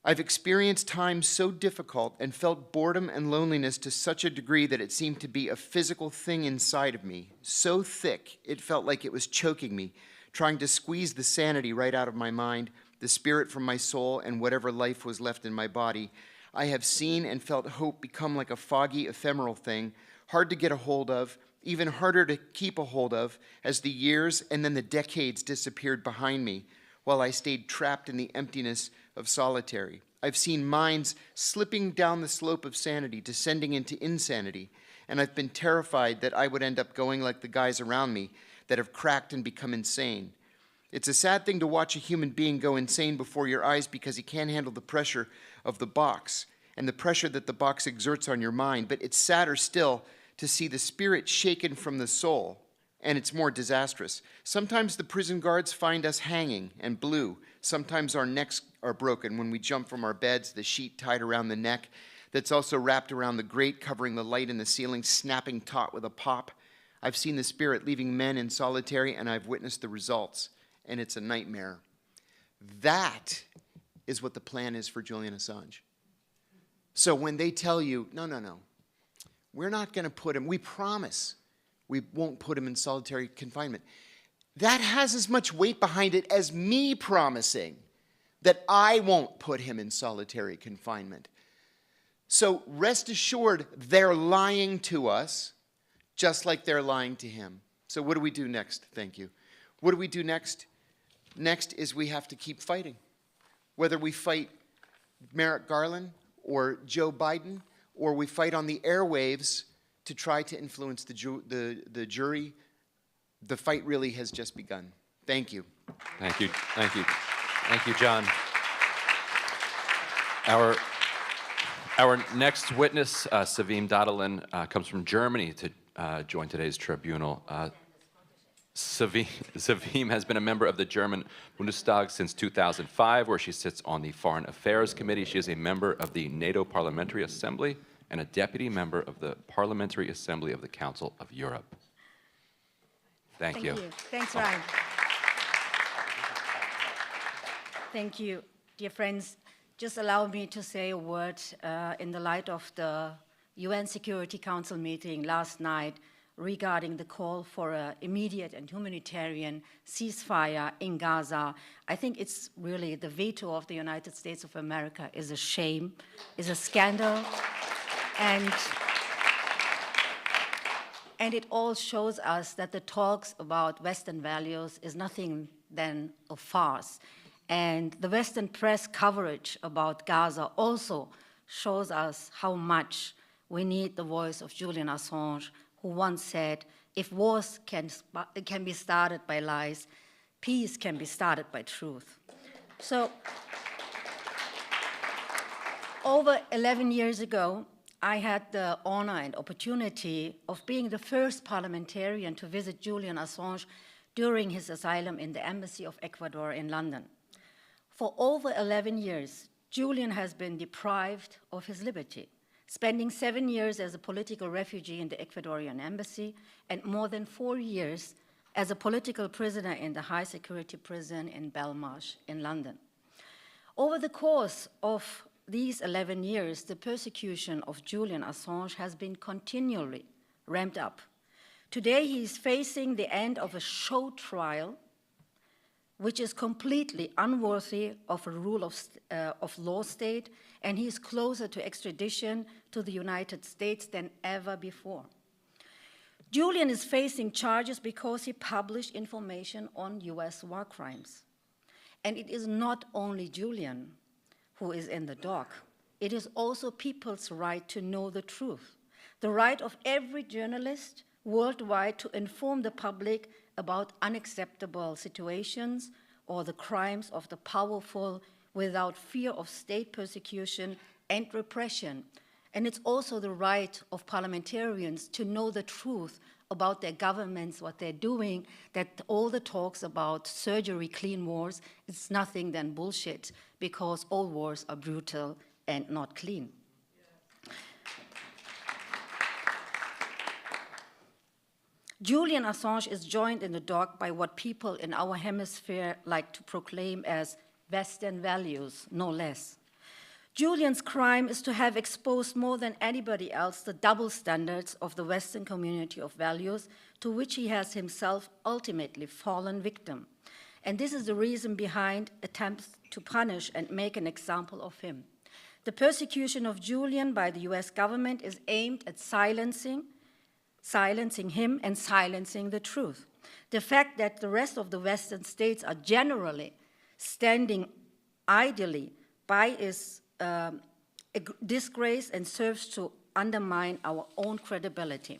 I've experienced times so difficult and felt boredom and loneliness to such a degree that it seemed to be a physical thing inside of me, so thick it felt like it was choking me, trying to squeeze the sanity right out of my mind, the spirit from my soul, and whatever life was left in my body. I have seen and felt hope become like a foggy, ephemeral thing, hard to get a hold of, even harder to keep a hold of, as the years and then the decades disappeared behind me, while I stayed trapped in the emptiness of solitary. I've seen minds slipping down the slope of sanity, descending into insanity, and I've been terrified that I would end up going like the guys around me that have cracked and become insane. It's a sad thing to watch a human being go insane before your eyes because he can't handle the pressure of the box and the pressure that the box exerts on your mind, but it's sadder still to see the spirit shaken from the soul, and it's more disastrous. Sometimes the prison guards find us hanging and blue. Sometimes our necks are broken when we jump from our beds, the sheet tied around the neck that's also wrapped around the grate covering the light in the ceiling, snapping taut with a pop. I've seen the spirit leaving men in solitary, and I've witnessed the results, and it's a nightmare. That is what the plan is for Julian Assange. So when they tell you, no, we're not going to put him, we promise we won't put him in solitary confinement, that has as much weight behind it as me promising that I won't put him in solitary confinement. So rest assured, they're lying to us just like they're lying to him. So what do we do next? Thank you. What do we do next? Next is we have to keep fighting. Whether we fight Merrick Garland or Joe Biden, or we fight on the airwaves to try to influence the jury, the fight really has just begun. Thank you. Thank you. Thank you. Thank you, John. Our next witness, Sevim Dagdelen, comes from Germany to join today's tribunal. Sevim has been a member of the German Bundestag since 2005, where she sits on the Foreign Affairs Committee. She is a member of the NATO Parliamentary Assembly and a deputy member of the Parliamentary Assembly of the Council of Europe. Thank you. Thanks, Ryan. Thank you, dear friends. Just allow me to say a word in the light of the UN Security Council meeting last night regarding the call for an immediate and humanitarian ceasefire in Gaza. I think it's really the veto of the United States of America is a shame, is a scandal, and it all shows us that the talks about Western values is nothing than a farce. And the Western press coverage about Gaza also shows us how much we need the voice of Julian Assange, who once said, if wars can be started by lies, peace can be started by truth. So, over 11 years ago, I had the honor and opportunity of being the first parliamentarian to visit Julian Assange during his asylum in the Embassy of Ecuador in London. For over 11 years, Julian has been deprived of his liberty, spending 7 years as a political refugee in the Ecuadorian embassy and more than 4 years as a political prisoner in the high security prison in Belmarsh in London. Over the course of these 11 years, the persecution of Julian Assange has been continually ramped up. Today, he is facing the end of a show trial, which is completely unworthy of a rule of law state, and he is closer to extradition to the United States than ever before. Julian is facing charges because he published information on US war crimes. And it is not only Julian who is in the dock. It is also people's right to know the truth, the right of every journalist worldwide to inform the public about unacceptable situations or the crimes of the powerful without fear of state persecution and repression. And it's also the right of parliamentarians to know the truth about their governments, what they're doing, that all the talks about surgery, clean wars, it's nothing than bullshit, because all wars are brutal and not clean. Julian Assange is joined in the dock by what people in our hemisphere like to proclaim as Western values, no less. Julian's crime is to have exposed more than anybody else the double standards of the Western community of values to which he has himself ultimately fallen victim. And this is the reason behind attempts to punish and make an example of him. The persecution of Julian by the US government is aimed at silencing him and silencing the truth. The fact that the rest of the Western states are generally standing idly by is a disgrace and serves to undermine our own credibility.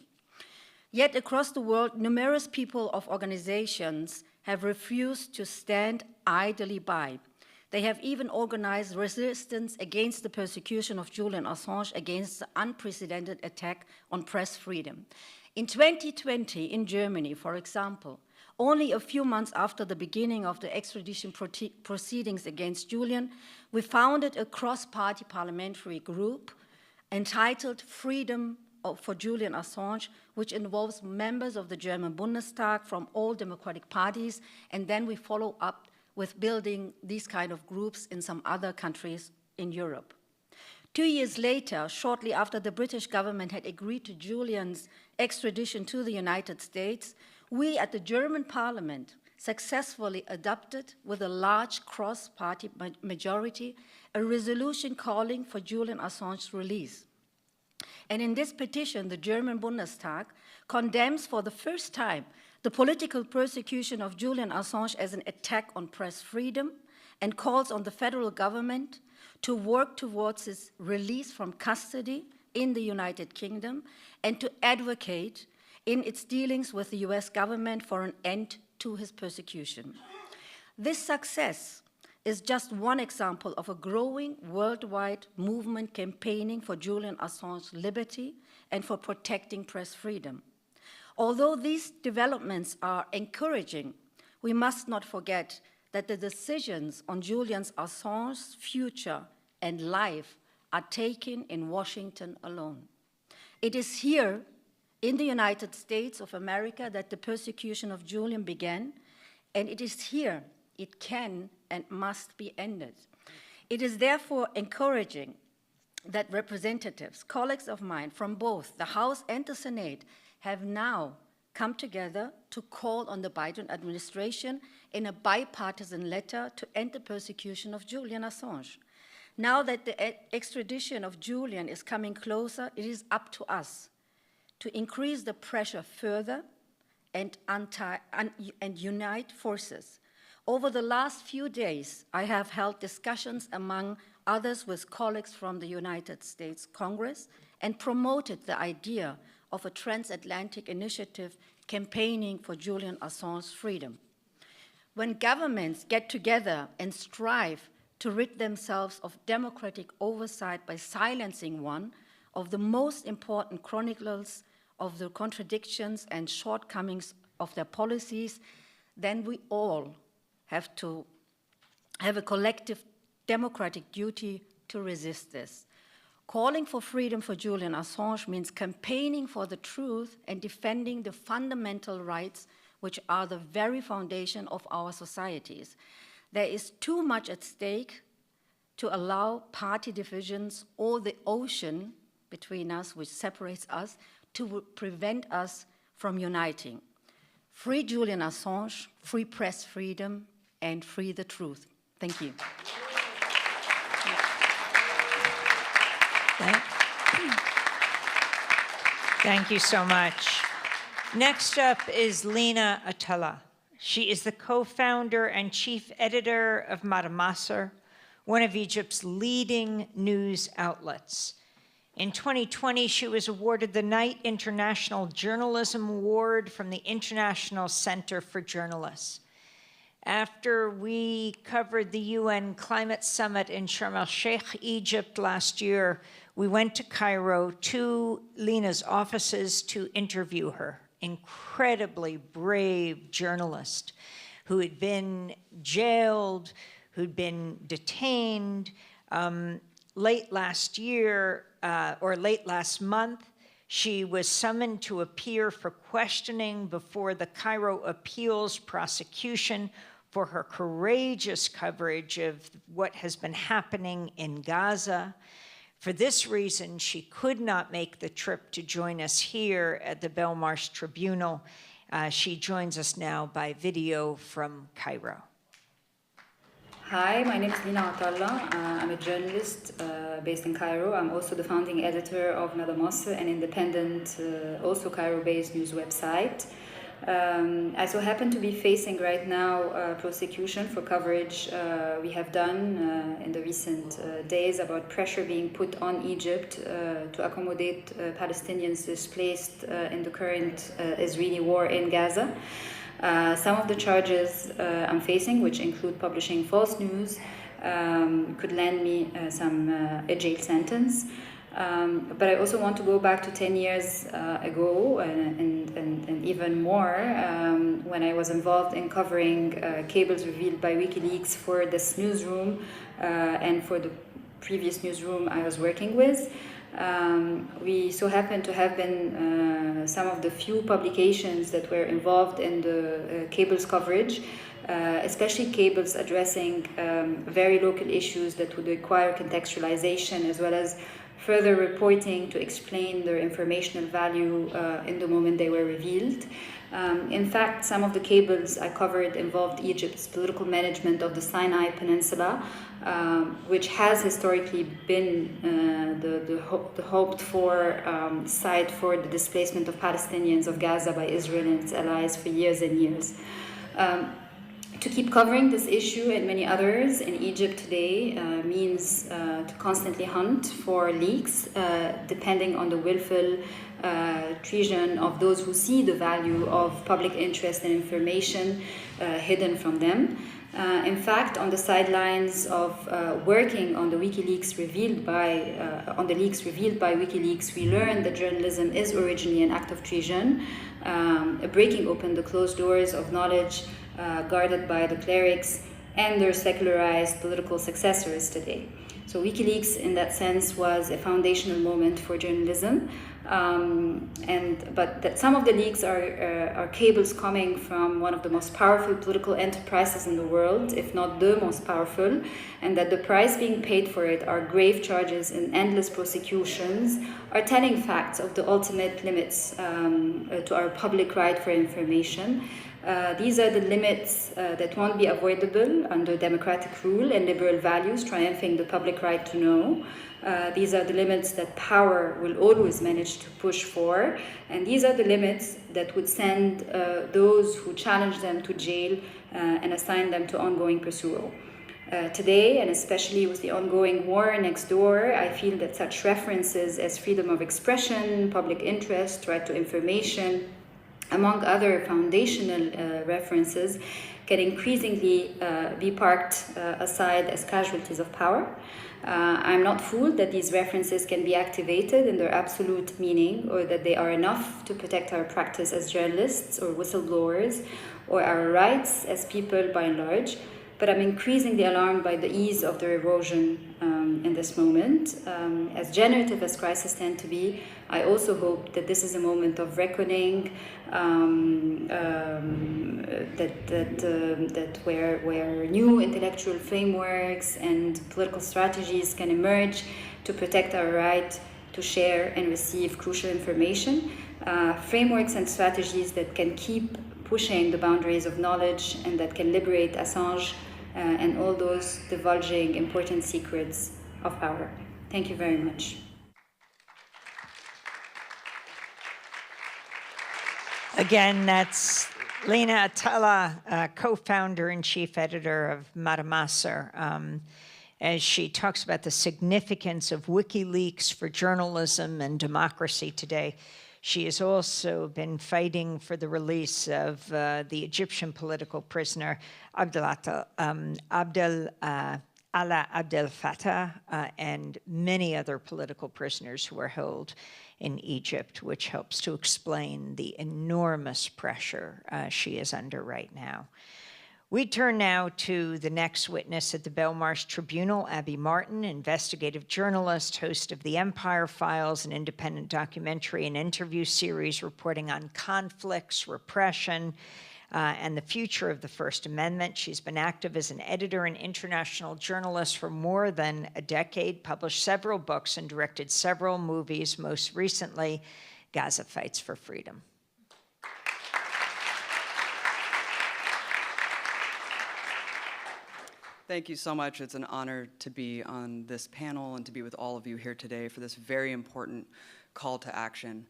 Yet across the world, numerous people of organizations have refused to stand idly by. They have even organized resistance against the persecution of Julian Assange, against the unprecedented attack on press freedom. In 2020, in Germany, for example, only a few months after the beginning of the extradition proceedings against Julian, we founded a cross-party parliamentary group entitled Freedom for Julian Assange, which involves members of the German Bundestag from all democratic parties, and then we follow up with building these kind of groups in some other countries in Europe. 2 years later, shortly after the British government had agreed to Julian's extradition to the United States, we at the German parliament successfully adopted, with a large cross-party majority, a resolution calling for Julian Assange's release. And in this petition, the German Bundestag condemns for the first time the political persecution of Julian Assange as an attack on press freedom, and calls on the federal government to work towards his release from custody in the United Kingdom and to advocate in its dealings with the US government for an end to his persecution. This success is just one example of a growing worldwide movement campaigning for Julian Assange's liberty and for protecting press freedom. Although these developments are encouraging, we must not forget that the decisions on Julian Assange's future and life are taken in Washington alone. It is here in the United States of America that the persecution of Julian began, and it is here it can and must be ended. It is therefore encouraging that representatives, colleagues of mine from both the House and the Senate, have now come together to call on the Biden administration in a bipartisan letter to end the persecution of Julian Assange. Now that the extradition of Julian is coming closer, it is up to us to increase the pressure further and unite forces. Over the last few days, I have held discussions among others with colleagues from the United States Congress and promoted the idea of a transatlantic initiative campaigning for Julian Assange's freedom. When governments get together and strive to rid themselves of democratic oversight by silencing one of the most important chroniclers of the contradictions and shortcomings of their policies, then we all have to have a collective democratic duty to resist this. Calling for freedom for Julian Assange means campaigning for the truth and defending the fundamental rights which are the very foundation of our societies. There is too much at stake to allow party divisions or the ocean between us, which separates us, to prevent us from uniting. Free Julian Assange, free press freedom, and free the truth. Thank you. Thank you so much. Next up is Lina Attalah. She is the co-founder and chief editor of Madamasser, one of Egypt's leading news outlets. In 2020, she was awarded the Knight International Journalism Award from the International Center for Journalists. After we covered the UN Climate Summit in Sharm el-Sheikh, Egypt last year, we went to Cairo to Lina's offices to interview her. Incredibly brave journalist who had been jailed, who'd been detained. Late last month, she was summoned to appear for questioning before the Cairo Appeals Prosecution for her courageous coverage of what has been happening in Gaza. For this reason, she could not make the trip to join us here at the Belmarsh Tribunal. She joins us now by video from Cairo. Hi, my name is Lina Attalah. I'm a journalist based in Cairo. I'm also the founding editor of Madamasser, an independent, also Cairo-based news website. I so happen to be facing right now prosecution for coverage we have done in the recent days about pressure being put on Egypt to accommodate Palestinians displaced in the current Israeli war in Gaza. Some of the charges I'm facing, which include publishing false news, could land me a jail sentence. But I also want to go back to 10 years ago and even more when I was involved in covering cables revealed by Wikileaks for this newsroom and for the previous newsroom I was working with. We so happen to have been some of the few publications that were involved in the cables coverage, especially cables addressing very local issues that would require contextualization as well as further reporting to explain their informational value in the moment they were revealed. In fact, some of the cables I covered involved Egypt's political management of the Sinai Peninsula, which has historically been the hoped-for site for the displacement of Palestinians of Gaza by Israel and its allies for years and years. To keep covering this issue and many others in Egypt today means to constantly hunt for leaks, depending on the willful treason of those who see the value of public interest and information hidden from them. In fact, on the sidelines of working on the leaks revealed by WikiLeaks, we learned that journalism is originally an act of treason, breaking open the closed doors of knowledge guarded by the clerics and their secularized political successors today. So WikiLeaks, in that sense, was a foundational moment for journalism, but that some of the leaks are cables coming from one of the most powerful political enterprises in the world, if not the most powerful, and that the price being paid for it are grave charges and endless prosecutions, are telling facts of the ultimate limits to our public right for information. These are the limits that won't be avoidable under democratic rule and liberal values triumphing the public right to know. These are the limits that power will always manage to push for, and these are the limits that would send those who challenge them to jail and assign them to ongoing pursuit. Today, and especially with the ongoing war next door, I feel that such references as freedom of expression, public interest, right to information, among other foundational references, can increasingly be parked aside as casualties of power. I'm not fooled that these references can be activated in their absolute meaning, or that they are enough to protect our practice as journalists or whistleblowers, or our rights as people by and large. But I'm increasingly alarmed by the ease of their erosion in this moment. As generative as crises tend to be, I also hope that this is a moment of reckoning, that where new intellectual frameworks and political strategies can emerge to protect our right to share and receive crucial information, frameworks and strategies that can keep pushing the boundaries of knowledge and that can liberate Assange and all those divulging important secrets of power. Thank you very much. Again, that's Lina Attalah, co-founder and chief editor of Madamasser, as she talks about the significance of WikiLeaks for journalism and democracy today. She has also been fighting for the release of the Egyptian political prisoner Allah Abdel Fattah and many other political prisoners who are held in Egypt, which helps to explain the enormous pressure she is under right now. We turn now to the next witness at the Belmarsh Tribunal, Abby Martin, investigative journalist, host of the Empire Files, an independent documentary and interview series reporting on conflicts, repression, and the future of the First Amendment. She's been active as an editor and international journalist for more than a decade, published several books and directed several movies, most recently, Gaza Fights for Freedom. Thank you so much. It's an honor to be on this panel and to be with all of you here today for this very important call to action.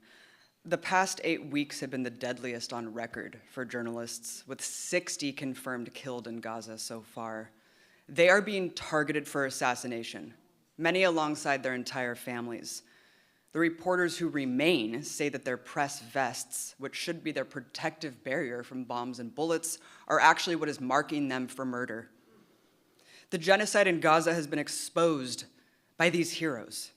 The past 8 weeks have been the deadliest on record for journalists, with 60 confirmed killed in Gaza so far. They are being targeted for assassination, many alongside their entire families. The reporters who remain say that their press vests, which should be their protective barrier from bombs and bullets, are actually what is marking them for murder. The genocide in Gaza has been exposed by these heroes.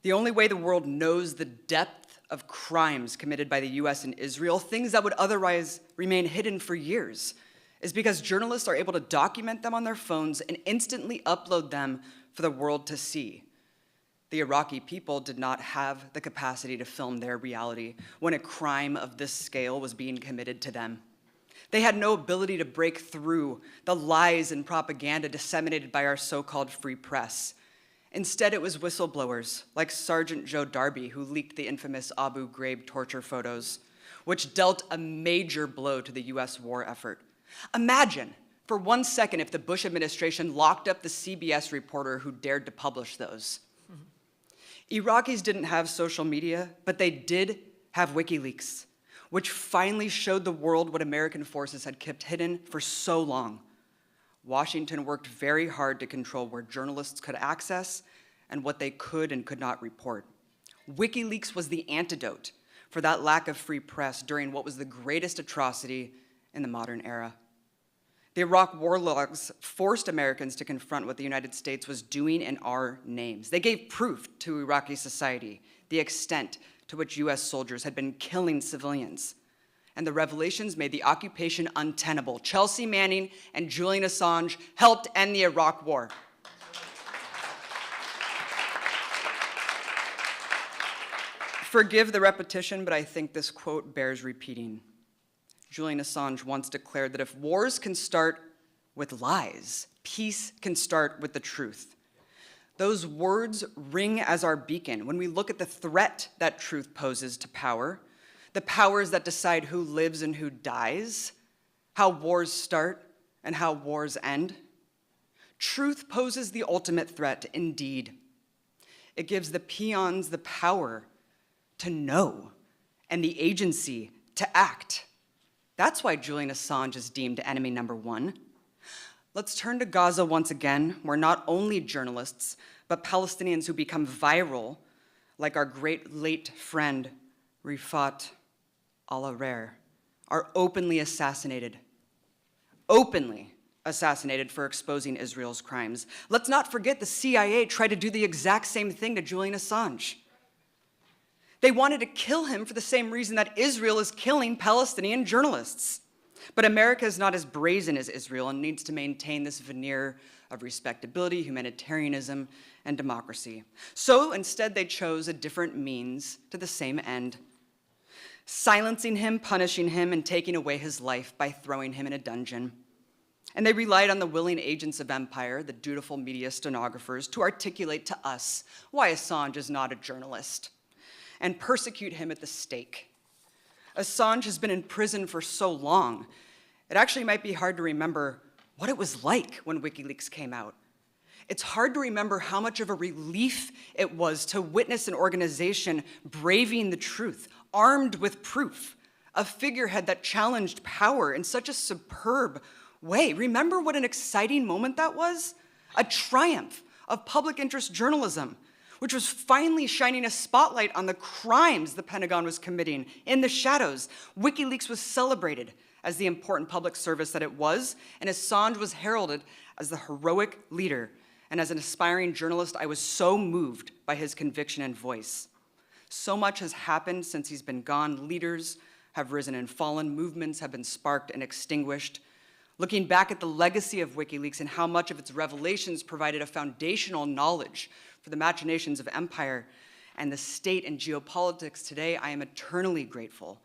The only way the world knows the depth of crimes committed by the US and Israel, things that would otherwise remain hidden for years, is because journalists are able to document them on their phones and instantly upload them for the world to see. The Iraqi people did not have the capacity to film their reality when a crime of this scale was being committed to them. They had no ability to break through the lies and propaganda disseminated by our so-called free press. Instead, it was whistleblowers like Sergeant Joe Darby who leaked the infamous Abu Ghraib torture photos, which dealt a major blow to the US war effort. Imagine, for 1 second, if the Bush administration locked up the CBS reporter who dared to publish those. Iraqis didn't have social media, but they did have WikiLeaks, which finally showed the world what American forces had kept hidden for so long. Washington worked very hard to control where journalists could access and what they could and could not report. WikiLeaks was the antidote for that lack of free press during what was the greatest atrocity in the modern era. The Iraq war logs forced Americans to confront what the United States was doing in our names. They gave proof to Iraqi society the extent to which US soldiers had been killing civilians. And the revelations made the occupation untenable. Chelsea Manning and Julian Assange helped end the Iraq War. Forgive the repetition, but I think this quote bears repeating. Julian Assange once declared that if wars can start with lies, peace can start with the truth. Those words ring as our beacon when we look at the threat that truth poses to power, the powers that decide who lives and who dies, how wars start and how wars end. Truth poses the ultimate threat indeed. It gives the peons the power to know and the agency to act. That's why Julian Assange is deemed enemy number one. Let's turn to Gaza once again, where not only journalists, but Palestinians who become viral, like our great late friend Rifat al-Arer, are openly assassinated for exposing Israel's crimes. Let's not forget the CIA tried to do the exact same thing to Julian Assange. They wanted to kill him for the same reason that Israel is killing Palestinian journalists. But America is not as brazen as Israel and needs to maintain this veneer of respectability, humanitarianism, and democracy. So instead, they chose a different means to the same end, silencing him, punishing him, and taking away his life by throwing him in a dungeon. And they relied on the willing agents of empire, the dutiful media stenographers, to articulate to us why Assange is not a journalist and persecute him at the stake. Assange has been in prison for so long, it actually might be hard to remember what it was like when WikiLeaks came out. It's hard to remember how much of a relief it was to witness an organization braving the truth, armed with proof, a figurehead that challenged power in such a superb way. Remember what an exciting moment that was? A triumph of public interest journalism, which was finally shining a spotlight on the crimes the Pentagon was committing in the shadows. WikiLeaks was celebrated as the important public service that it was, and Assange was heralded as the heroic leader. And as an aspiring journalist, I was so moved by his conviction and voice. So much has happened since he's been gone. Leaders have risen and fallen. Movements have been sparked and extinguished. Looking back at the legacy of WikiLeaks and how much of its revelations provided a foundational knowledge for the machinations of empire and the state and geopolitics today, I am eternally grateful.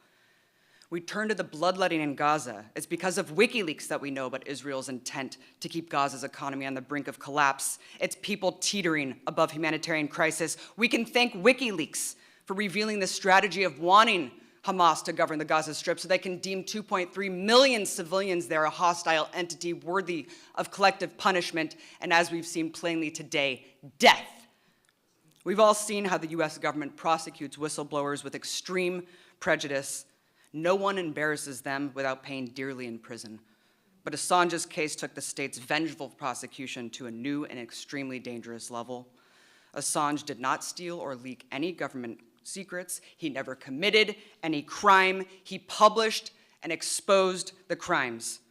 We turn to the bloodletting in Gaza. It's because of WikiLeaks that we know about Israel's intent to keep Gaza's economy on the brink of collapse. It's people teetering above humanitarian crisis. We can thank WikiLeaks for revealing the strategy of wanting Hamas to govern the Gaza Strip so they can deem 2.3 million civilians there a hostile entity worthy of collective punishment, and as we've seen plainly today, death. We've all seen how the US government prosecutes whistleblowers with extreme prejudice. No one embarrasses them without paying dearly in prison. But Assange's case took the state's vengeful prosecution to a new and extremely dangerous level. Assange did not steal or leak any government secrets. He never committed any crime. He published and exposed the crimes.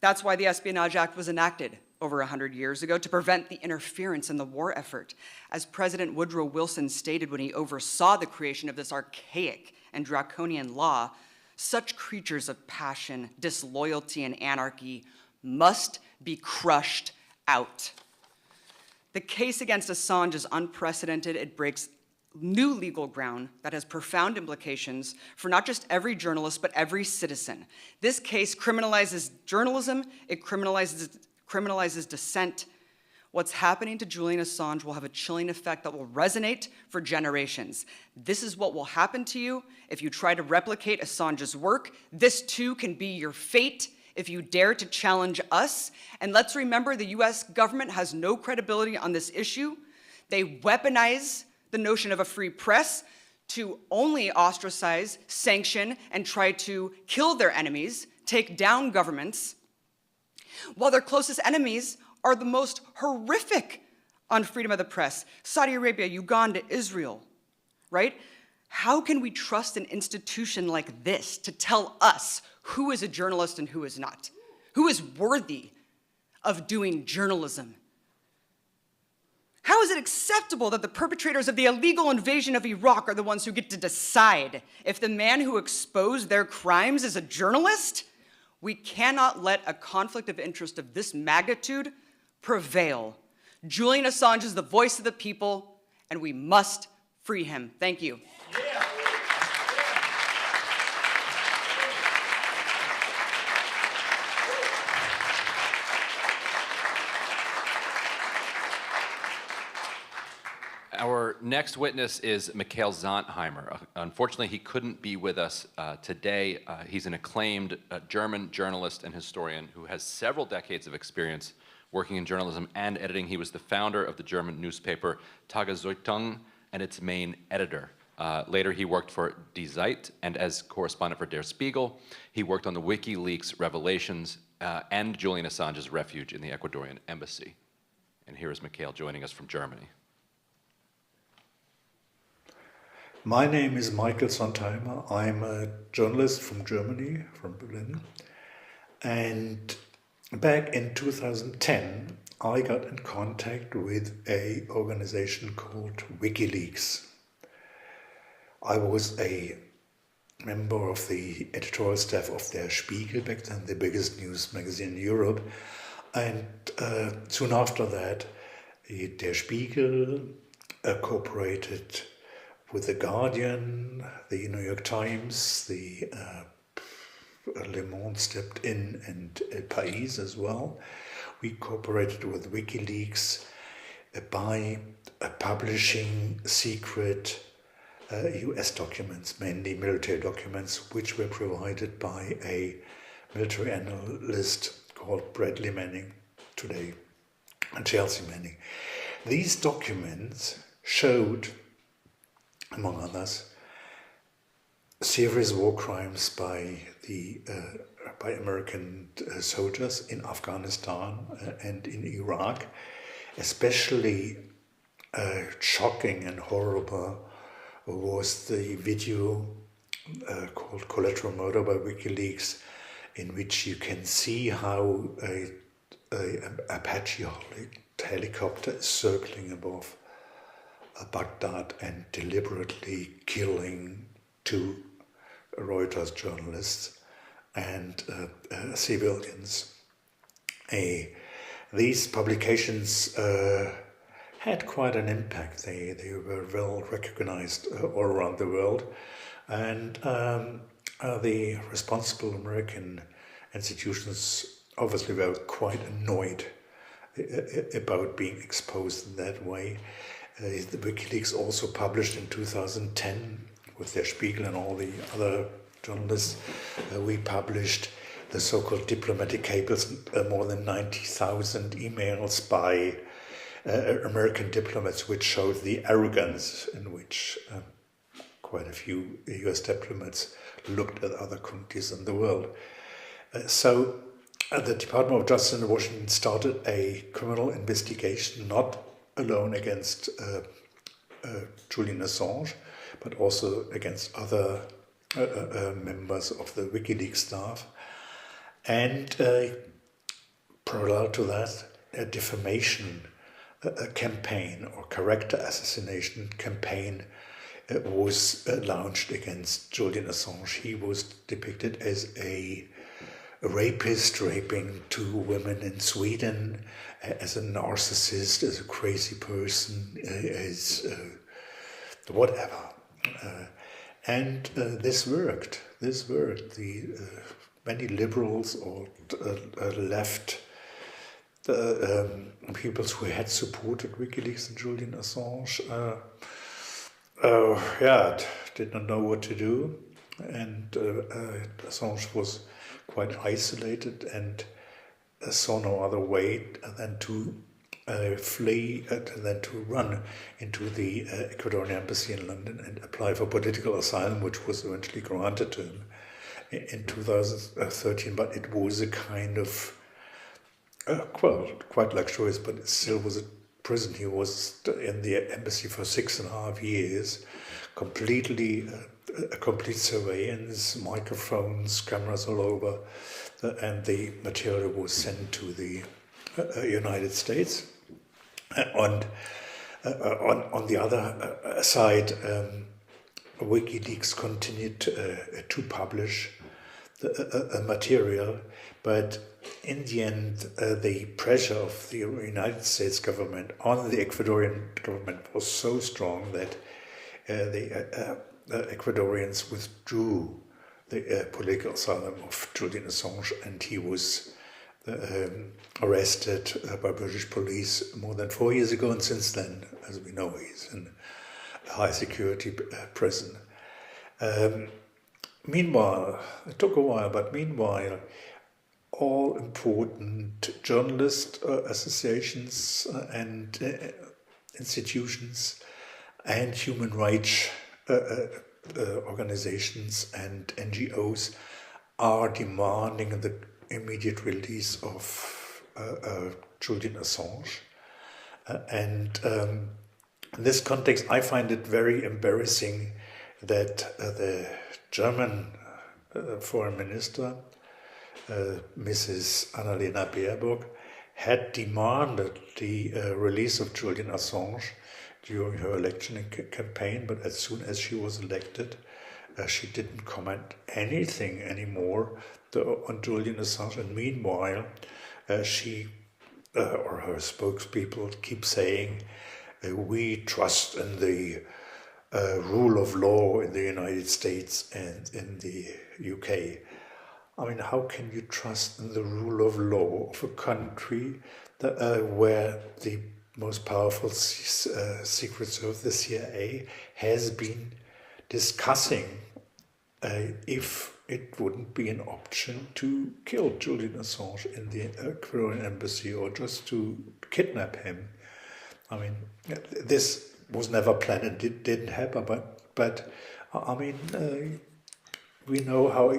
That's why the Espionage Act was enacted over 100 years ago, to prevent the interference in the war effort. As President Woodrow Wilson stated when he oversaw the creation of this archaic and draconian law, such creatures of passion, disloyalty, and anarchy must be crushed out. The case against Assange is unprecedented. It breaks new legal ground that has profound implications for not just every journalist, but every citizen. This case criminalizes journalism, it criminalizes dissent, What's happening to Julian Assange will have a chilling effect that will resonate for generations. This is what will happen to you if you try to replicate Assange's work. This too can be your fate if you dare to challenge us. And let's remember, the US government has no credibility on this issue. They weaponize the notion of a free press to only ostracize, sanction, and try to kill their enemies, take down governments, while their closest enemies are the most horrific on freedom of the press: Saudi Arabia, Uganda, Israel, right? How can we trust an institution like this to tell us who is a journalist and who is not? Who is worthy of doing journalism? How is it acceptable that the perpetrators of the illegal invasion of Iraq are the ones who get to decide if the man who exposed their crimes is a journalist? We cannot let a conflict of interest of this magnitude prevail. Julian Assange is the voice of the people, and we must free him. Thank you. Our next witness is Mikhail Sontheimer. Unfortunately, he couldn't be with us today. He's an acclaimed German journalist and historian who has several decades of experience working in journalism and editing. He was the founder of the German newspaper Tageszeitung and its main editor. Later, he worked for Die Zeit, and as correspondent for Der Spiegel, he worked on the WikiLeaks Revelations and Julian Assange's refuge in the Ecuadorian embassy. And here is Mikhail joining us from Germany. My name is Michael Sontheimer. I'm a journalist from Germany, from Berlin. And back in 2010, I got in contact with an organization called WikiLeaks. I was a member of the editorial staff of Der Spiegel, back then the biggest news magazine in Europe. And soon after that, Der Spiegel cooperated with The Guardian, the New York Times, the Le Monde stepped in, and El País as well. We cooperated with WikiLeaks by publishing secret US documents, mainly military documents, which were provided by a military analyst called Bradley Manning, today Chelsea Manning. These documents showed, among others, serious war crimes by American soldiers in Afghanistan and in Iraq. Especially shocking and horrible was the video called Collateral Murder by WikiLeaks, in which you can see how a Apache helicopter is circling above Baghdad and deliberately killing two Reuters journalists and civilians. These publications had quite an impact. They were well recognized all around the world, and the responsible American institutions obviously were quite annoyed about being exposed in that way. The WikiLeaks also published in 2010 with Der Spiegel and all the other journalists, we published the so-called diplomatic cables, more than 90,000 emails by American diplomats, which showed the arrogance in which quite a few US diplomats looked at other countries in the world. So the Department of Justice in Washington started a criminal investigation, not alone against Julian Assange, but also against other members of the WikiLeaks staff. And parallel to that, a defamation campaign or character assassination campaign was launched against Julian Assange. He was depicted as a rapist raping two women in Sweden, as a narcissist, as a crazy person, as whatever. And this worked. The many liberals or left the people who had supported WikiLeaks and Julian Assange, did not know what to do, and Assange was quite isolated and saw no other way than to flee and then to run into the Ecuadorian embassy in London and apply for political asylum, which was eventually granted to him in 2013. But it was a kind of, quite luxurious, but it still was a prison. He was in the embassy for 6.5 years, complete surveillance, microphones, cameras all over, and the material was sent to the United States. On the other side, WikiLeaks continued to publish the material, but in the end, the pressure of the United States government on the Ecuadorian government was so strong that the Ecuadorians withdrew the political asylum of Julian Assange, and he was arrested by British police more than 4 years ago, and since then, as we know, he's in a high security prison. Meanwhile, it took a while, but meanwhile, all important journalist associations and institutions and human rights organizations and NGOs are demanding the immediate release of Julian Assange. And in this context, I find it very embarrassing that the German Foreign Minister, Mrs. Annalena Baerbock, had demanded the release of Julian Assange during her election campaign, but as soon as she was elected, she didn't comment anything anymore on Julian Assange. And meanwhile, she or her spokespeople keep saying, we trust in the rule of law in the United States and in the UK. I mean, how can you trust in the rule of law of a country that, where the most powerful secret service, the CIA, has been discussing if it wouldn't be an option to kill Julian Assange in the Ecuadorian embassy or just to kidnap him? I mean, this was never planned. It didn't happen, but I mean, we know how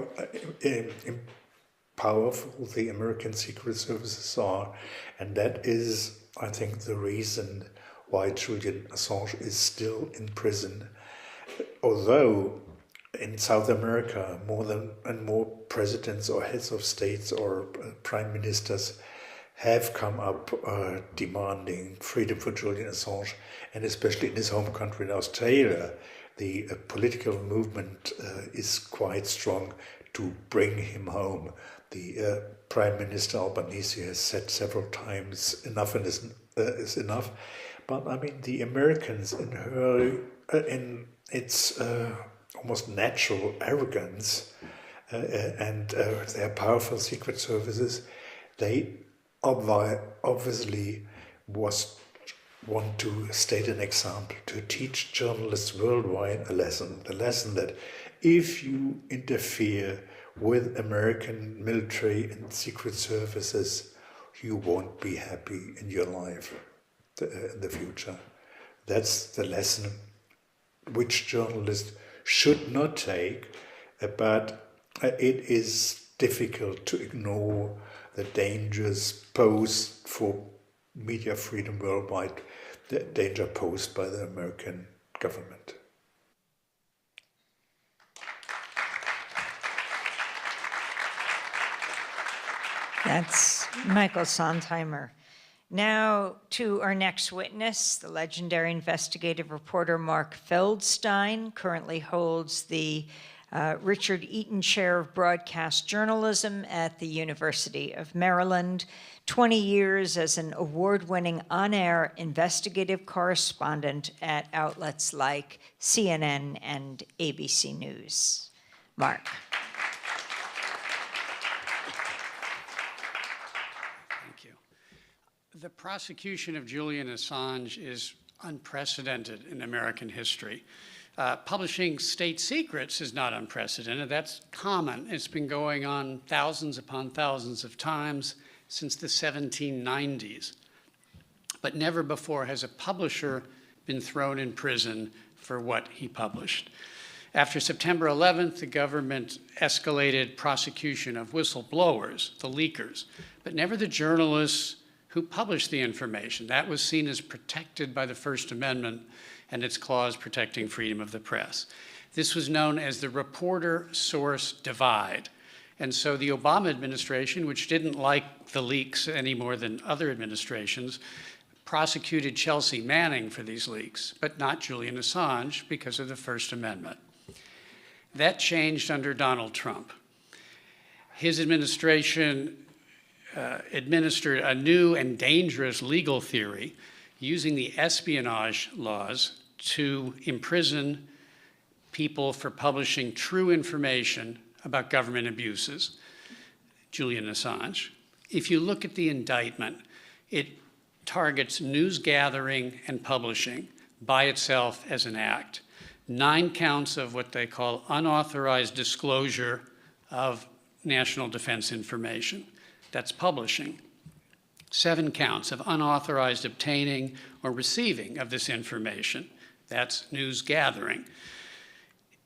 powerful the American secret services are, and that is, I think, the reason why Julian Assange is still in prison. Although in South America, more presidents or heads of states or prime ministers have come up demanding freedom for Julian Assange, and especially in his home country in Australia, the political movement is quite strong to bring him home. The Prime Minister Albanese has said several times, enough is enough. But I mean, the Americans, in its almost natural arrogance and their powerful secret services, they obviously want to state an example, to teach journalists worldwide the lesson that if you interfere with American military and secret services, you won't be happy in your life in the future. That's the lesson which journalists should not take, but it is difficult to ignore the dangers posed for media freedom worldwide, the danger posed by the American government. That's Michael Sontheimer. Now to our next witness, the legendary investigative reporter Mark Feldstein currently holds the Richard Eaton Chair of Broadcast Journalism at the University of Maryland, 20 years as an award-winning on-air investigative correspondent at outlets like CNN and ABC News. Mark. Thank you. The prosecution of Julian Assange is unprecedented in American history. Publishing state secrets is not unprecedented. That's common. It's been going on thousands upon thousands of times since the 1790s. But never before has a publisher been thrown in prison for what he published. After September 11th, the government escalated prosecution of whistleblowers, the leakers, but never the journalists who published the information. That was seen as protected by the First Amendment and its clause protecting freedom of the press. This was known as the reporter-source divide. And so the Obama administration, which didn't like the leaks any more than other administrations, prosecuted Chelsea Manning for these leaks, but not Julian Assange because of the First Amendment. That changed under Donald Trump. His administration administered a new and dangerous legal theory using the espionage laws to imprison people for publishing true information about government abuses, Julian Assange. If you look at the indictment, it targets news gathering and publishing by itself as an act. 9 counts of what they call unauthorized disclosure of national defense information. That's publishing. 7 counts of unauthorized obtaining or receiving of this information. That's news gathering.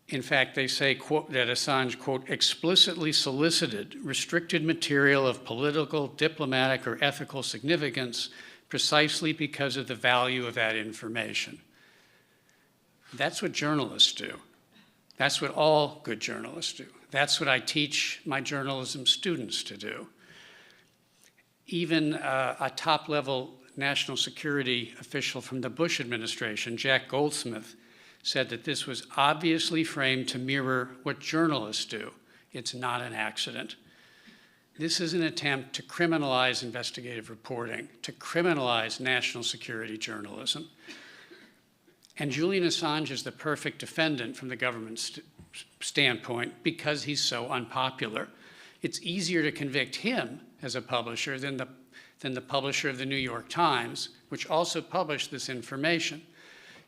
In fact, they say, quote, that Assange, quote, explicitly solicited restricted material of political, diplomatic, or ethical significance precisely because of the value of that information. That's what journalists do. That's what all good journalists do. That's what I teach my journalism students to do. Even a top-level national security official from the Bush administration, Jack Goldsmith, said that this was obviously framed to mirror what journalists do. It's not an accident. This is an attempt to criminalize investigative reporting, to criminalize national security journalism. And Julian Assange is the perfect defendant from the government's standpoint because he's so unpopular. It's easier to convict him as a publisher than the publisher of the New York Times, which also published this information,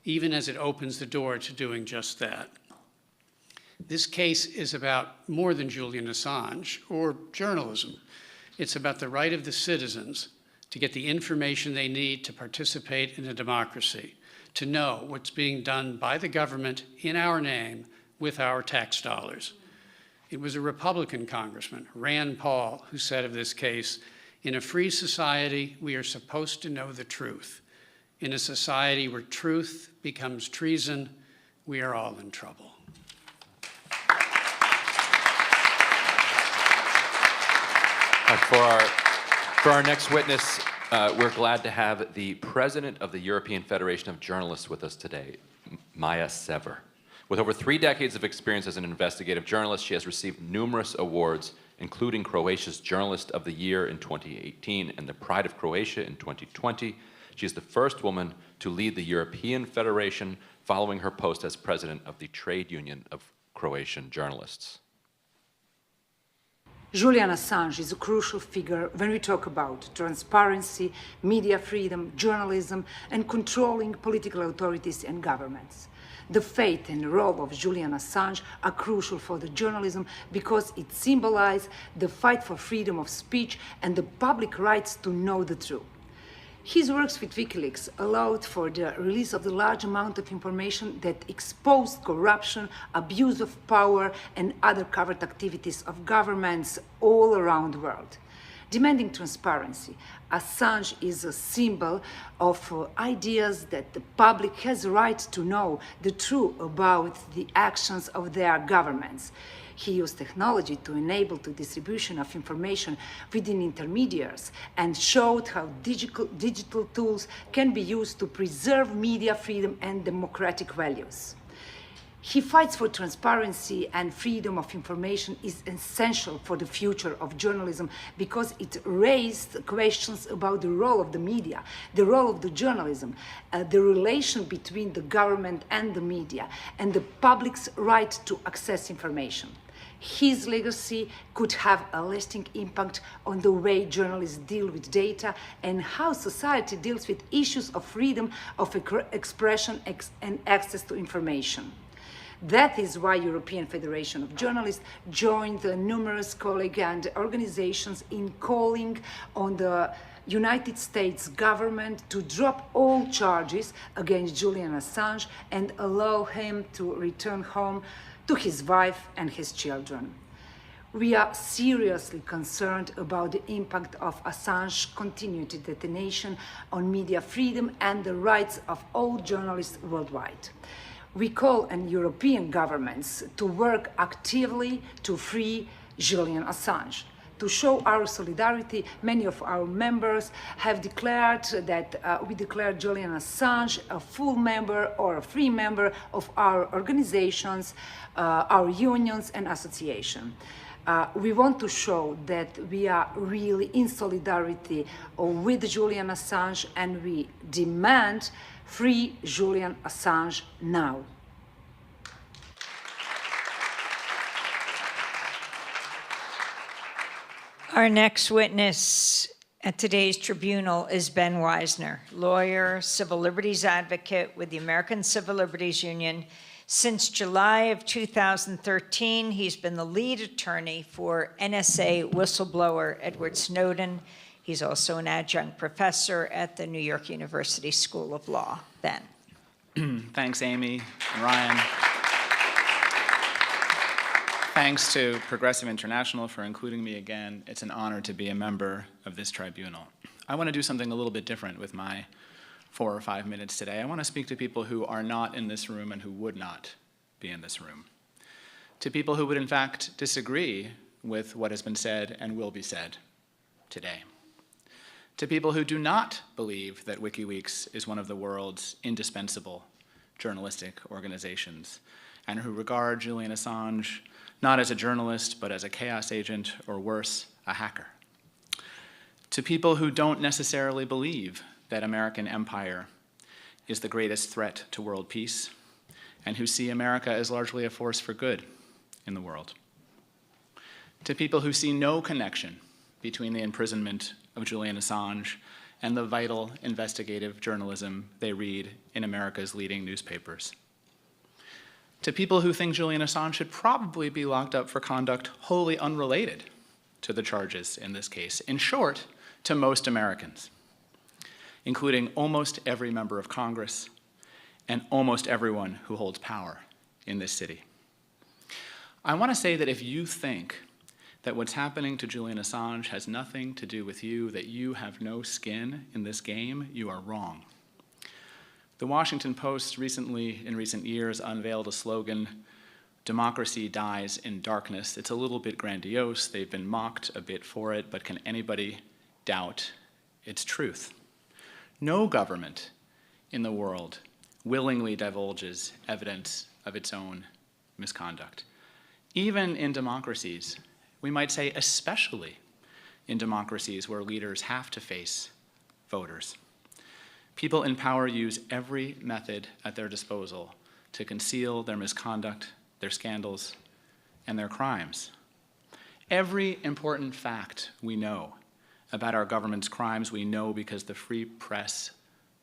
even as it opens the door to doing just that. This case is about more than Julian Assange or journalism. It's about the right of the citizens to get the information they need to participate in a democracy, to know what's being done by the government in our name with our tax dollars. It was a Republican congressman, Rand Paul, who said of this case, "In a free society, we are supposed to know the truth. In a society where truth becomes treason, we are all in trouble." For our next witness, we're glad to have the president of the European Federation of Journalists with us today, Maja Sever. With over 3 decades of experience as an investigative journalist, she has received numerous awards, including Croatia's Journalist of the Year in 2018 and the Pride of Croatia in 2020. She is the first woman to lead the European Federation following her post as president of the Trade Union of Croatian Journalists. Julian Assange is a crucial figure when we talk about transparency, media freedom, journalism, and controlling political authorities and governments. The fate and role of Julian Assange are crucial for the journalism because it symbolizes the fight for freedom of speech and the public rights to know the truth. His works with Wikileaks allowed for the release of the large amount of information that exposed corruption, abuse of power, and other covert activities of governments all around the world. Demanding transparency, Assange is a symbol of ideas that the public has a right to know the truth about the actions of their governments. He used technology to enable the distribution of information within intermediaries and showed how digital tools can be used to preserve media freedom and democratic values. He fights for transparency and freedom of information is essential for the future of journalism because it raised questions about the role of the media, the role of the journalism, the relation between the government and the media, and the public's right to access information. his legacy could have a lasting impact on the way journalists deal with data and how society deals with issues of freedom of expression and access to information. That is why European Federation of Journalists joined the numerous colleagues and organizations in calling on the United States government to drop all charges against Julian Assange and allow him to return home to his wife and his children. We are seriously concerned about the impact of Assange's continued detention on media freedom and the rights of all journalists worldwide. We call on European governments to work actively to free Julian Assange. To show our solidarity, many of our members have declared that we declare Julian Assange a full member or a free member of our organizations, our unions and associations. We want to show that we are really in solidarity with Julian Assange, and we demand free Julian Assange now. Our next witness at today's tribunal is Ben Wizner, lawyer, civil liberties advocate with the American Civil Liberties Union. Since July of 2013, he's been the lead attorney for NSA whistleblower Edward Snowden. He's also an adjunct professor at the New York University School of Law. Ben. Thanks, Amy and Ryan. Thanks to Progressive International for including me again. It's an honor to be a member of this tribunal. I want to do something a little bit different with my 4 or 5 minutes today. I want to speak to people who are not in this room and who would not be in this room. To people who would in fact disagree with what has been said and will be said today. To people who do not believe that WikiLeaks is one of the world's indispensable journalistic organizations and who regard Julian Assange not as a journalist but as a chaos agent or worse, a hacker. To people who don't necessarily believe that American empire is the greatest threat to world peace and who see America as largely a force for good in the world. To people who see no connection between the imprisonment of Julian Assange and the vital investigative journalism they read in America's leading newspapers. To people who think Julian Assange should probably be locked up for conduct wholly unrelated to the charges in this case. In short, to most Americans, including almost every member of Congress and almost everyone who holds power in this city. I want to say that if you think that what's happening to Julian Assange has nothing to do with you, that you have no skin in this game, you are wrong. The Washington Post recently, in recent years, unveiled a slogan, "Democracy dies in darkness." It's a little bit grandiose. They've been mocked a bit for it, but can anybody doubt its truth? No government in the world willingly divulges evidence of its own misconduct. Even in democracies, we might say especially in democracies where leaders have to face voters. People in power use every method at their disposal to conceal their misconduct, their scandals, and their crimes. Every important fact we know about our government's crimes, we know because the free press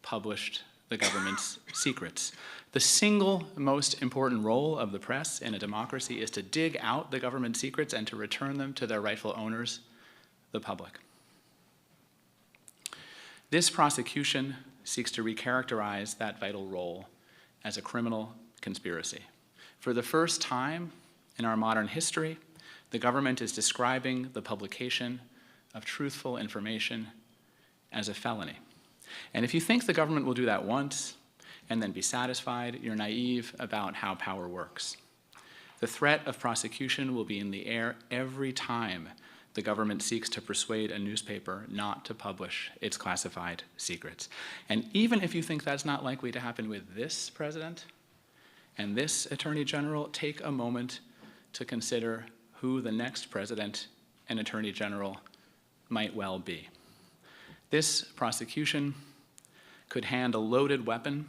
published the government's secrets. The single most important role of the press in a democracy is to dig out the government's secrets and to return them to their rightful owners, the public. This prosecution seeks to recharacterize that vital role as a criminal conspiracy. For the first time in our modern history, the government is describing the publication of truthful information as a felony. And if you think the government will do that once and then be satisfied, you're naive about how power works. The threat of prosecution will be in the air every time the government seeks to persuade a newspaper not to publish its classified secrets. And even if you think that's not likely to happen with this president and this attorney general, take a moment to consider who the next president and attorney general might well be. This prosecution could hand a loaded weapon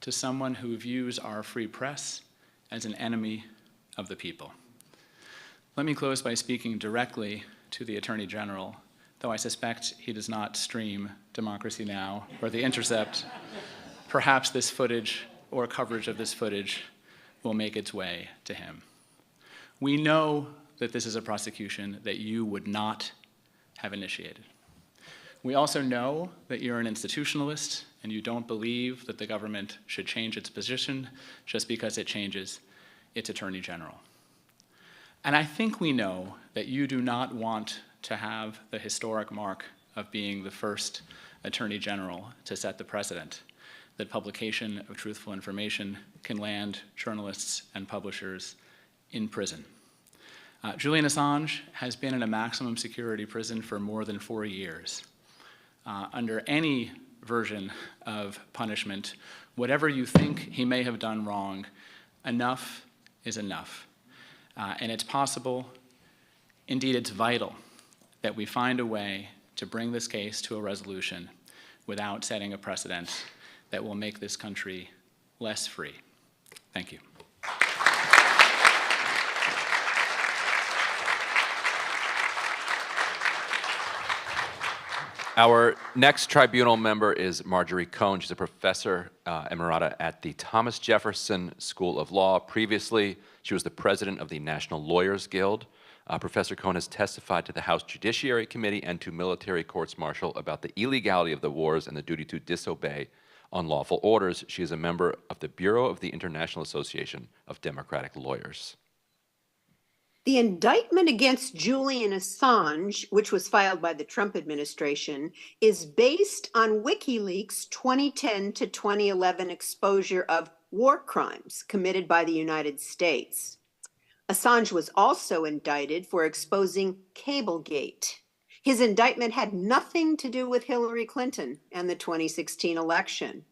to someone who views our free press as an enemy of the people. Let me close by speaking directly to the Attorney General, though I suspect he does not stream Democracy Now! Or The Intercept. Perhaps this footage or coverage of this footage will make its way to him. We know that this is a prosecution that you would not have initiated. We also know that you're an institutionalist and you don't believe that the government should change its position just because it changes its Attorney General. And I think we know that you do not want to have the historic mark of being the first Attorney General to set the precedent that publication of truthful information can land journalists and publishers in prison. Julian Assange has been in a maximum security prison for more than 4 years. Under any version of punishment, whatever you think he may have done wrong, enough is enough. And it's possible, indeed it's vital, that we find a way to bring this case to a resolution without setting a precedent that will make this country less free. Thank you. Our next tribunal member is Marjorie Cohn. She's a professor emerita at the Thomas Jefferson School of Law. Previously, she was the president of the National Lawyers Guild. Professor Cohn has testified to the House Judiciary Committee and to military courts-martial about the illegality of the wars and the duty to disobey unlawful orders. She is a member of the Bureau of the International Association of Democratic Lawyers. The indictment against Julian Assange, which was filed by the Trump administration, is based on WikiLeaks' 2010 to 2011 exposure of war crimes committed by the United States. Assange was also indicted for exposing Cablegate. His indictment had nothing to do with Hillary Clinton and the 2016 election.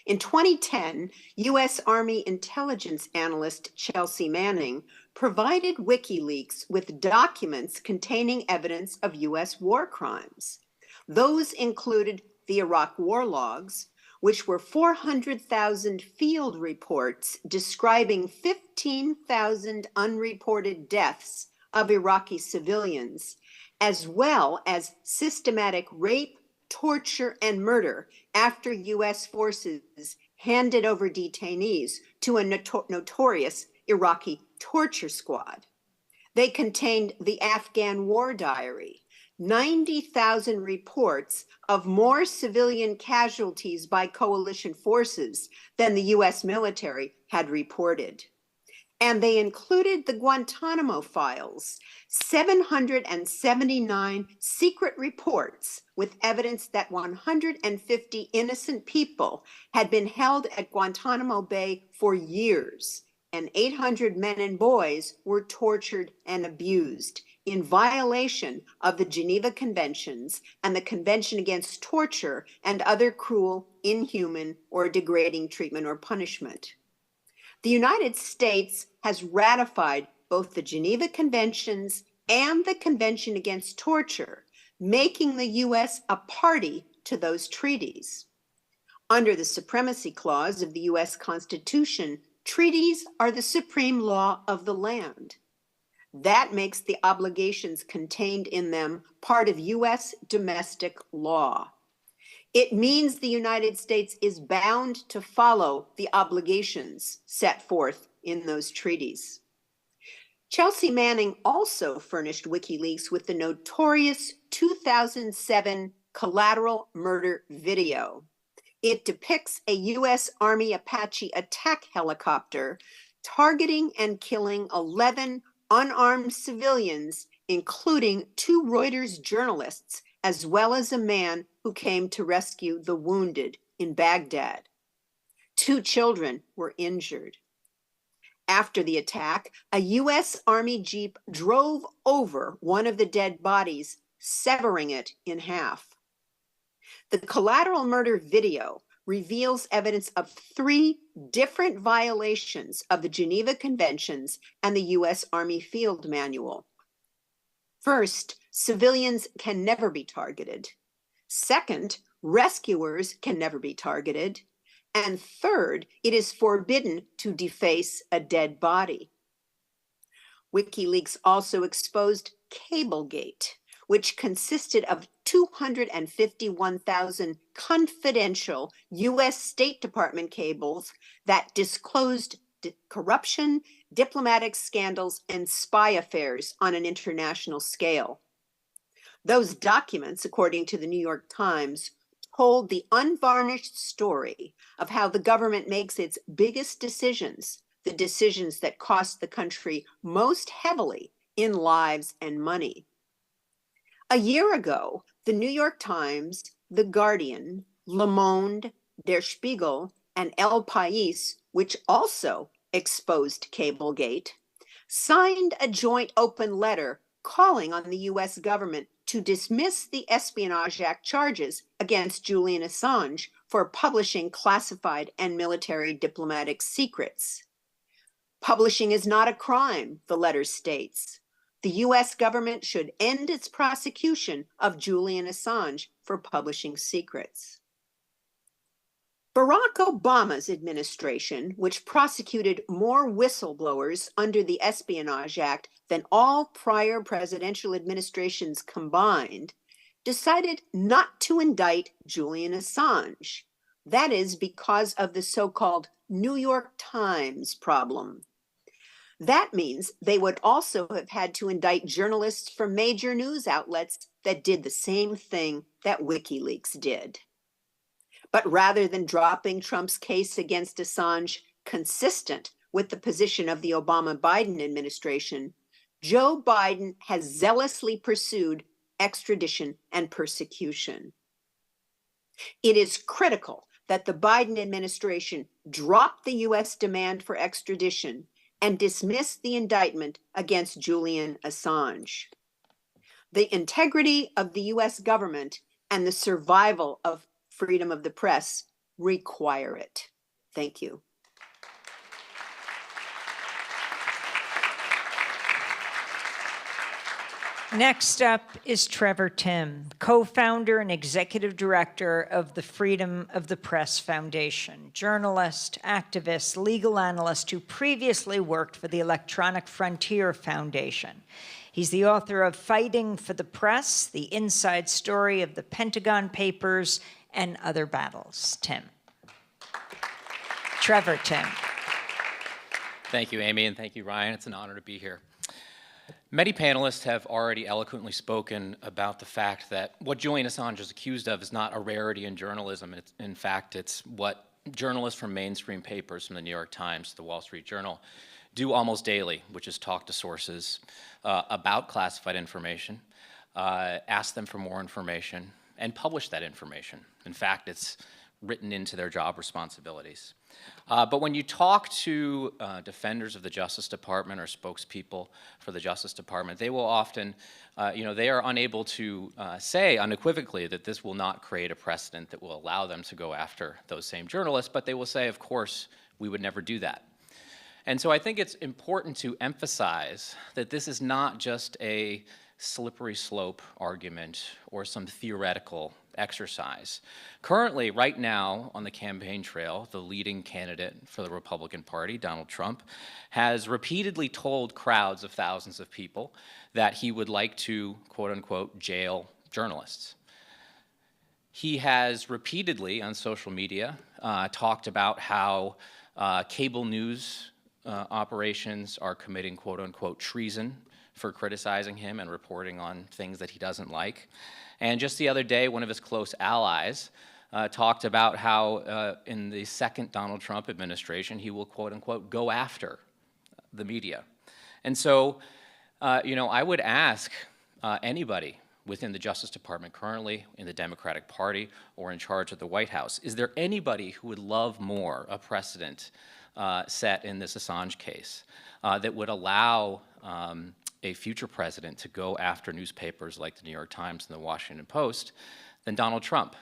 In 2010, U.S. Army intelligence analyst Chelsea Manning provided WikiLeaks with documents containing evidence of U.S. war crimes. Those included the Iraq war logs, which were 400,000 field reports describing 15,000 unreported deaths of Iraqi civilians, as well as systematic rape, torture, and murder after U.S. forces handed over detainees to a notorious Iraqi torture squad. They contained the Afghan War Diary, 90,000 reports of more civilian casualties by coalition forces than the U.S. military had reported. And they included the Guantanamo files, 779 secret reports with evidence that 150 innocent people had been held at Guantanamo Bay for years, and 800 men and boys were tortured and abused in violation of the Geneva Conventions and the Convention Against Torture and other cruel, inhuman, or degrading treatment or punishment. The United States has ratified both the Geneva Conventions and the Convention Against Torture, making the U.S. a party to those treaties. Under the Supremacy Clause of the U.S. Constitution, treaties are the supreme law of the land. That makes the obligations contained in them part of U.S. domestic law. It means the United States is bound to follow the obligations set forth in those treaties. Chelsea Manning also furnished WikiLeaks with the notorious 2007 Collateral murder video. It depicts a U.S. Army Apache attack helicopter targeting and killing 11 unarmed civilians, including 2 Reuters journalists, as well as a man who came to rescue the wounded in Baghdad. 2 children were injured. After the attack, a U.S. Army Jeep drove over one of the dead bodies, severing it in half. The Collateral murder video reveals evidence of 3 different violations of the Geneva Conventions and the U.S. Army Field Manual. First, civilians can never be targeted. Second, rescuers can never be targeted. And third, it is forbidden to deface a dead body. WikiLeaks also exposed Cablegate, which consisted of 251,000 confidential U.S. State Department cables that disclosed corruption, diplomatic scandals, and spy affairs on an international scale. Those documents, according to the New York Times, told the unvarnished story of how the government makes its biggest decisions, the decisions that cost the country most heavily in lives and money. A year ago, the New York Times, The Guardian, Le Monde, Der Spiegel, and El País, which also exposed Cablegate, signed a joint open letter calling on the U.S. government to dismiss the Espionage Act charges against Julian Assange for publishing classified and military diplomatic secrets. Publishing is not a crime, the letter states. The U.S. government should end its prosecution of Julian Assange for publishing secrets. Barack Obama's administration, which prosecuted more whistleblowers under the Espionage Act than all prior presidential administrations combined, decided not to indict Julian Assange. That is because of the so-called New York Times problem. That means they would also have had to indict journalists from major news outlets that did the same thing that WikiLeaks did. But rather than dropping Trump's case against Assange, consistent with the position of the Obama-Biden administration, Joe Biden has zealously pursued extradition and persecution. It is critical that the Biden administration drop the U.S. demand for extradition and dismiss the indictment against Julian Assange. The integrity of the U.S. government and the survival of freedom of the press require it. Thank you. Next up is Trevor Timm, co-founder and executive director of the Freedom of the Press Foundation, journalist, activist, legal analyst who previously worked for the Electronic Frontier Foundation. He's the author of Fighting for the Press, the inside story of the Pentagon Papers, and other battles. Timm. Trevor Timm. Thank you, Amy, and thank you, Ryan. It's an honor to be here. Many panelists have already eloquently spoken about the fact that what Julian Assange is accused of is not a rarity in journalism. In fact, it's what journalists from mainstream papers, from the New York Times to the Wall Street Journal, do almost daily, which is talk to sources about classified information, ask them for more information, and publish that information. In fact, it's written into their job responsibilities. But when you talk to defenders of the Justice Department or spokespeople for the Justice Department, they will often, they are unable to say unequivocally that this will not create a precedent that will allow them to go after those same journalists, but they will say, of course, we would never do that. And so I think it's important to emphasize that this is not just a slippery slope argument or some theoretical exercise. Currently, right now on the campaign trail, the leading candidate for the Republican Party, Donald Trump, has repeatedly told crowds of thousands of people that he would like to, quote unquote, jail journalists. He has repeatedly on social media talked about how cable news operations are committing, quote unquote, treason for criticizing him and reporting on things that he doesn't like. And just the other day, one of his close allies talked about how in the second Donald Trump administration, he will, quote unquote, go after the media. And so, I would ask anybody within the Justice Department currently, in the Democratic Party, or in charge of the White House, is there anybody who would love more a precedent set in this Assange case that would allow a future president to go after newspapers like the New York Times and the Washington Post than Donald Trump?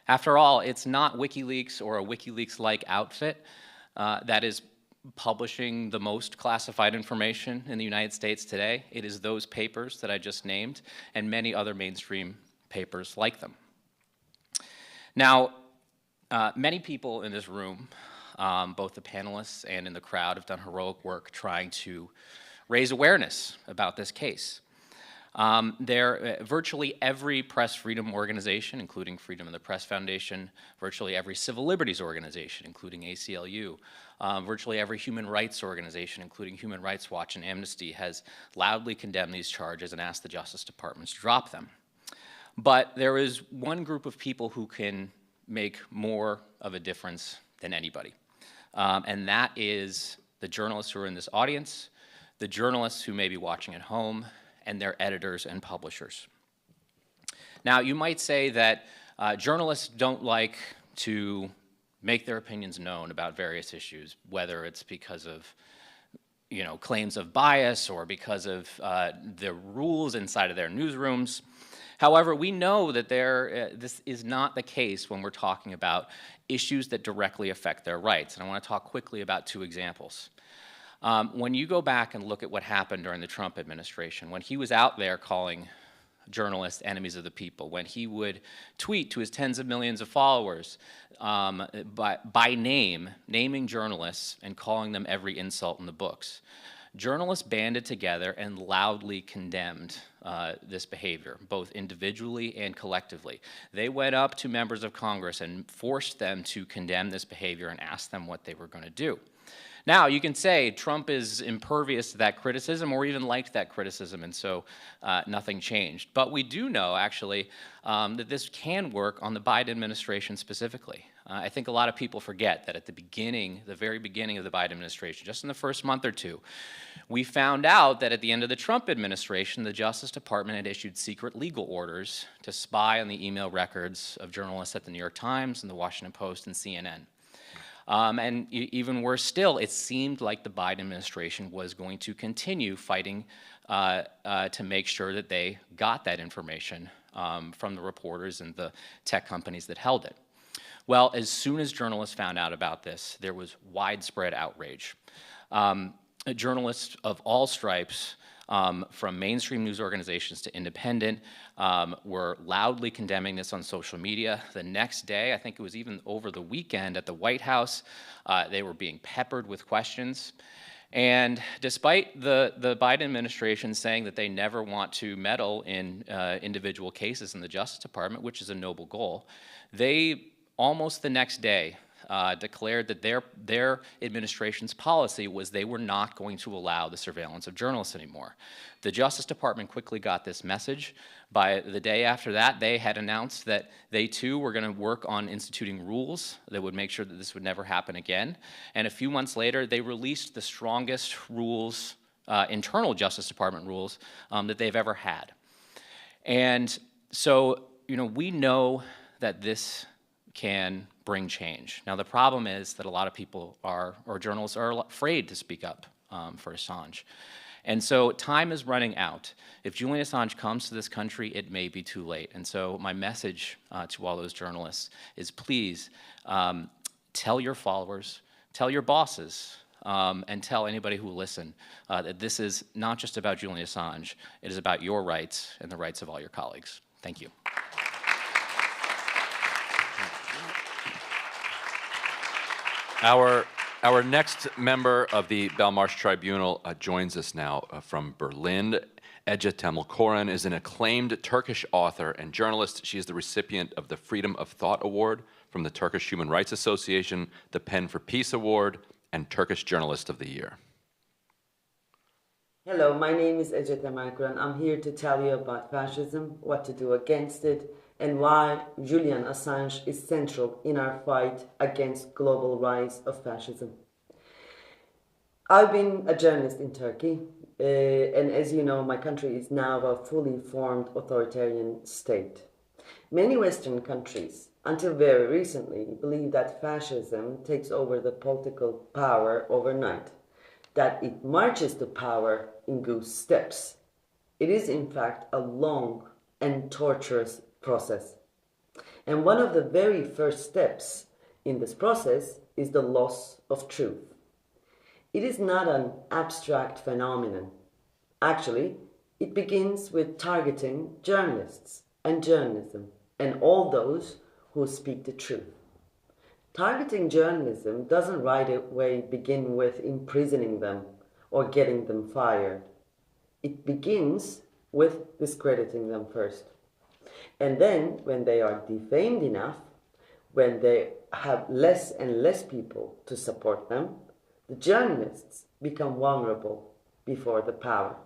After all, it's not WikiLeaks or a WikiLeaks-like outfit that is publishing the most classified information in the United States today. It is those papers that I just named and many other mainstream papers like them. Now, many people in this room, both the panelists and in the crowd, have done heroic work trying to raise awareness about this case. Virtually every press freedom organization, including Freedom of the Press Foundation, virtually every civil liberties organization, including ACLU, virtually every human rights organization, including Human Rights Watch and Amnesty, has loudly condemned these charges and asked the Justice Department to drop them. But there is one group of people who can make more of a difference than anybody, and that is the journalists who are in this audience, the journalists who may be watching at home, and their editors and publishers. Now, you might say that journalists don't like to make their opinions known about various issues, whether it's because of claims of bias or because of the rules inside of their newsrooms. However, we know that this is not the case when we're talking about issues that directly affect their rights. And I want to talk quickly about two examples. When you go back and look at what happened during the Trump administration, when he was out there calling journalists enemies of the people, when he would tweet to his tens of millions of followers by name, naming journalists and calling them every insult in the books, journalists banded together and loudly condemned this behavior, both individually and collectively. They went up to members of Congress and forced them to condemn this behavior and asked them what they were going to do. Now, you can say Trump is impervious to that criticism or even liked that criticism, and so nothing changed. But we do know, actually, that this can work on the Biden administration specifically. I think a lot of people forget that at the very beginning of the Biden administration, just in the first month or two, we found out that at the end of the Trump administration, the Justice Department had issued secret legal orders to spy on the email records of journalists at the New York Times and the Washington Post and CNN. And even worse still, it seemed like the Biden administration was going to continue fighting to make sure that they got that information from the reporters and the tech companies that held it. Well, as soon as journalists found out about this, there was widespread outrage. Journalists of all stripes, from mainstream news organizations to independent, were loudly condemning this on social media. The next day, I think it was even over the weekend at the White House, they were being peppered with questions. And despite the Biden administration saying that they never want to meddle in individual cases in the Justice Department, which is a noble goal, they almost the next day declared that their administration's policy was they were not going to allow the surveillance of journalists anymore. The Justice Department quickly got this message. By the day after that, they had announced that they too were going to work on instituting rules that would make sure that this would never happen again. And a few months later, they released the strongest rules, internal Justice Department rules, that they've ever had. And so, we know that this can bring change. Now, the problem is that a lot of people or journalists are afraid to speak up for Assange. And so time is running out. If Julian Assange comes to this country, it may be too late. And so my message to all those journalists is please tell your followers, tell your bosses, and tell anybody who will listen that this is not just about Julian Assange, it is about your rights and the rights of all your colleagues. Thank you. Our next member of the Belmarsh Tribunal joins us now from Berlin. Ece Temelkuran is an acclaimed Turkish author and journalist. She is the recipient of the Freedom of Thought Award from the Turkish Human Rights Association, the Pen for Peace Award, and Turkish Journalist of the Year. Hello, my name is Ece Temelkuran. I'm here to tell you about fascism, what to do against it, and why Julian Assange is central in our fight against global rise of fascism. I've been a journalist in Turkey, and as you know, my country is now a fully formed authoritarian state. Many Western countries, until very recently, believe that fascism takes over the political power overnight, that it marches to power in goose steps. It is, in fact, a long and torturous process. And one of the very first steps in this process is the loss of truth. It is not an abstract phenomenon. Actually, it begins with targeting journalists and journalism and all those who speak the truth. Targeting journalism doesn't right away begin with imprisoning them or getting them fired. It begins with discrediting them first. And then, when they are defamed enough, when they have less and less people to support them, the journalists become vulnerable before the power.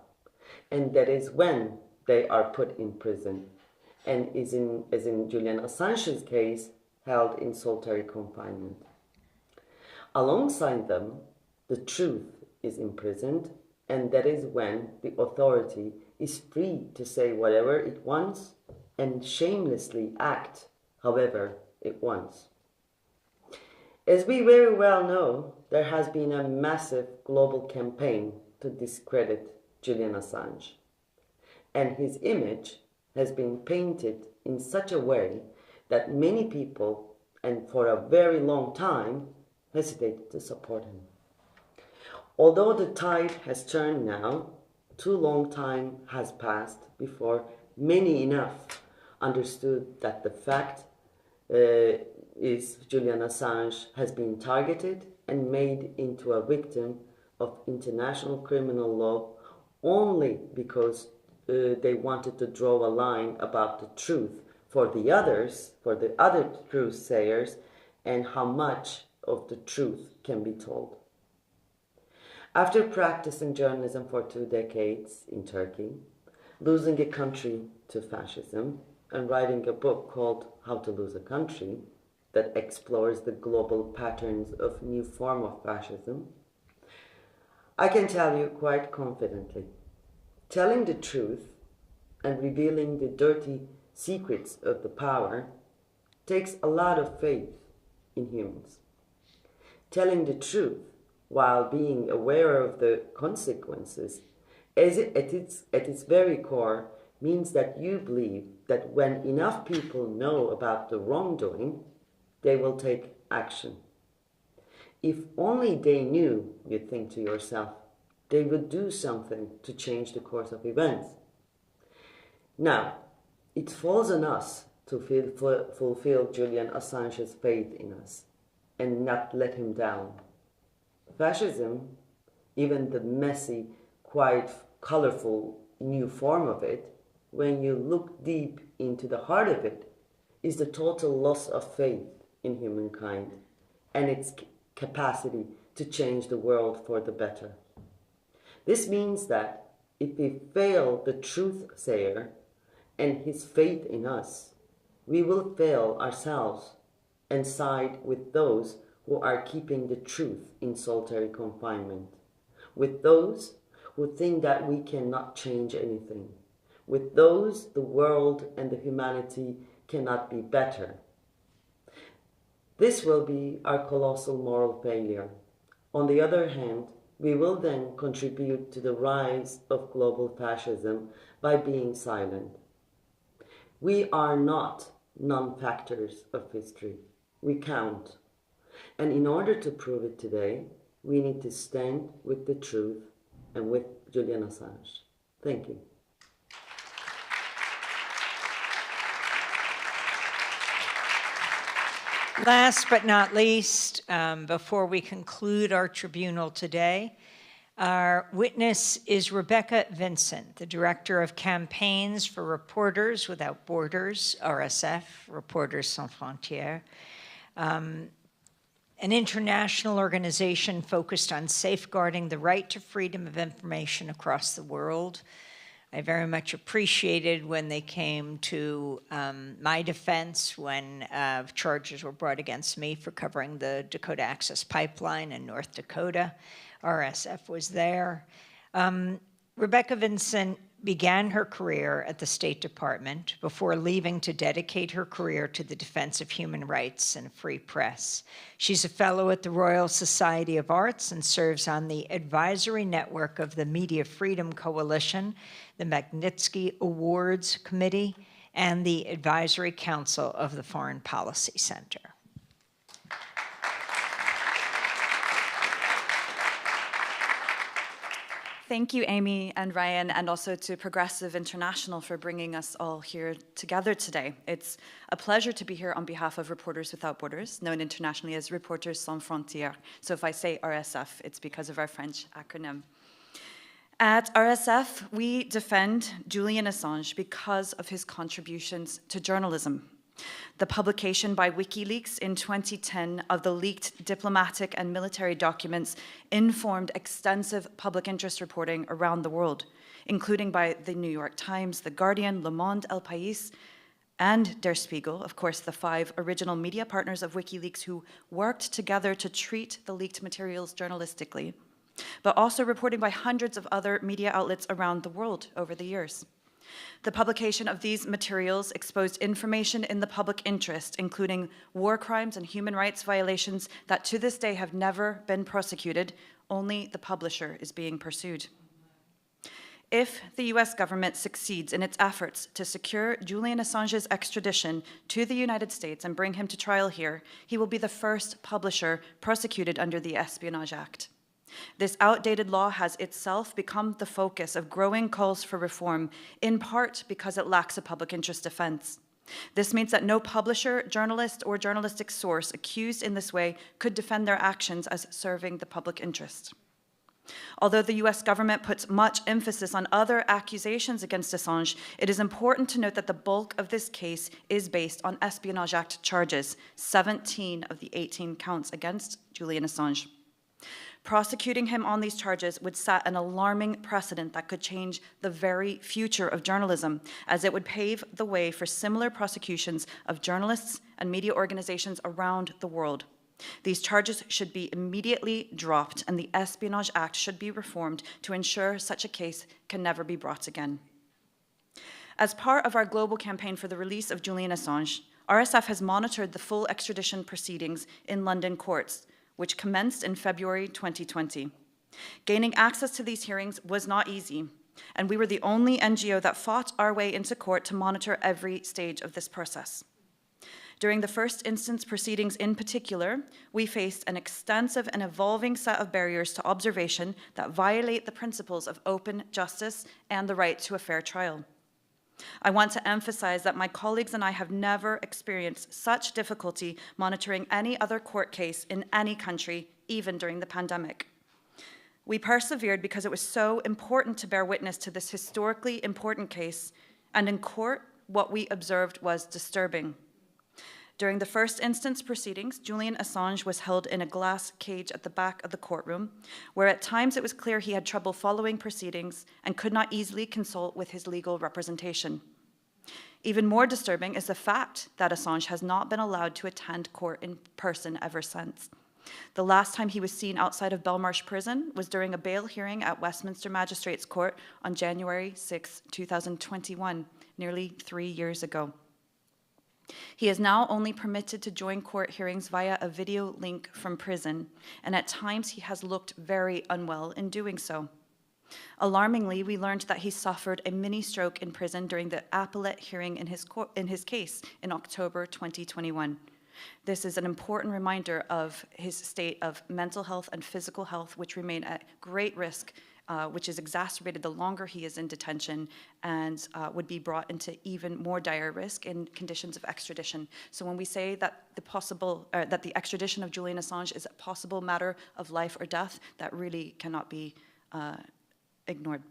And that is when they are put in prison, and as in Julian Assange's case, held in solitary confinement. Alongside them, the truth is imprisoned, and that is when the authority is free to say whatever it wants and shamelessly act however it wants. As we very well know, there has been a massive global campaign to discredit Julian Assange, and his image has been painted in such a way that many people, and for a very long time, hesitated to support him. Although the tide has turned now, too long time has passed before many enough understood that the fact is Julian Assange has been targeted and made into a victim of international criminal law only because they wanted to draw a line about the truth for the others, for the other truth sayers, and how much of the truth can be told. After practicing journalism for 2 decades in Turkey, losing a country to fascism, and writing a book called How to Lose a Country that explores the global patterns of new form of fascism, I can tell you quite confidently, telling the truth and revealing the dirty secrets of the power takes a lot of faith in humans. Telling the truth while being aware of the consequences at its very core means that you believe that when enough people know about the wrongdoing, they will take action. If only they knew, you think to yourself, they would do something to change the course of events. Now, it falls on us to fulfill Julian Assange's faith in us and not let him down. Fascism, even the messy, quite colorful new form of it, when you look deep into the heart of it, is the total loss of faith in humankind and its capacity to change the world for the better. This means that if we fail the truth sayer and his faith in us, we will fail ourselves and side with those who are keeping the truth in solitary confinement, with those who think that we cannot change anything, with those the world and the humanity cannot be better. This will be our colossal moral failure. On the other hand, we will then contribute to the rise of global fascism by being silent. We are not non-factors of history. We count. And in order to prove it today, we need to stand with the truth and with Julian Assange. Thank you. Last but not least, before we conclude our tribunal today, our witness is Rebecca Vincent, the Director of Campaigns for Reporters Without Borders, RSF, Reporters Sans Frontières, an international organization focused on safeguarding the right to freedom of information across the world. I very much appreciated when they came to my defense when charges were brought against me for covering the Dakota Access Pipeline in North Dakota. RSF was there. Rebecca Vincent began her career at the State Department before leaving to dedicate her career to the defense of human rights and a free press. She's a fellow at the Royal Society of Arts and serves on the advisory network of the Media Freedom Coalition, the Magnitsky Awards Committee, and the Advisory Council of the Foreign Policy Center. Thank you, Amy and Ryan, and also to Progressive International for bringing us all here together today. It's a pleasure to be here on behalf of Reporters Without Borders, known internationally as Reporters Sans Frontières. So if I say RSF, it's because of our French acronym. At RSF, we defend Julian Assange because of his contributions to journalism. The publication by Wikileaks in 2010 of the leaked diplomatic and military documents informed extensive public interest reporting around the world, including by the New York Times, The Guardian, Le Monde, El País, and Der Spiegel, of course, the 5 original media partners of WikiLeaks who worked together to treat the leaked materials journalistically, but also reporting by hundreds of other media outlets around the world over the years. The publication of these materials exposed information in the public interest, including war crimes and human rights violations that to this day have never been prosecuted. Only the publisher is being pursued. If the US government succeeds in its efforts to secure Julian Assange's extradition to the United States and bring him to trial here, he will be the first publisher prosecuted under the Espionage Act. This outdated law has itself become the focus of growing calls for reform, in part because it lacks a public interest defense. This means that no publisher, journalist, or journalistic source accused in this way could defend their actions as serving the public interest. Although the US government puts much emphasis on other accusations against Assange, it is important to note that the bulk of this case is based on Espionage Act charges, 17 of the 18 counts against Julian Assange. Prosecuting him on these charges would set an alarming precedent that could change the very future of journalism, as it would pave the way for similar prosecutions of journalists and media organizations around the world. These charges should be immediately dropped, and the Espionage Act should be reformed to ensure such a case can never be brought again. As part of our global campaign for the release of Julian Assange, RSF has monitored the full extradition proceedings in London courts, which commenced in February 2020. Gaining access to these hearings was not easy, and we were the only NGO that fought our way into court to monitor every stage of this process. During the first instance proceedings in particular, we faced an extensive and evolving set of barriers to observation that violate the principles of open justice and the right to a fair trial. I want to emphasize that my colleagues and I have never experienced such difficulty monitoring any other court case in any country, even during the pandemic. We persevered because it was so important to bear witness to this historically important case, and in court, what we observed was disturbing. During the first instance proceedings, Julian Assange was held in a glass cage at the back of the courtroom, where at times it was clear he had trouble following proceedings and could not easily consult with his legal representation. Even more disturbing is the fact that Assange has not been allowed to attend court in person ever since. The last time he was seen outside of Belmarsh Prison was during a bail hearing at Westminster Magistrates Court on January 6, 2021, nearly 3 years ago. He is now only permitted to join court hearings via a video link from prison, and at times he has looked very unwell in doing so. Alarmingly, we learned that he suffered a mini-stroke in prison during the appellate hearing in his case in October 2021. This is an important reminder of his state of mental health and physical health, which remain at great risk, which is exacerbated the longer he is in detention, and would be brought into even more dire risk in conditions of extradition. So when we say that the extradition of Julian Assange is a possible matter of life or death, that really cannot be ignored.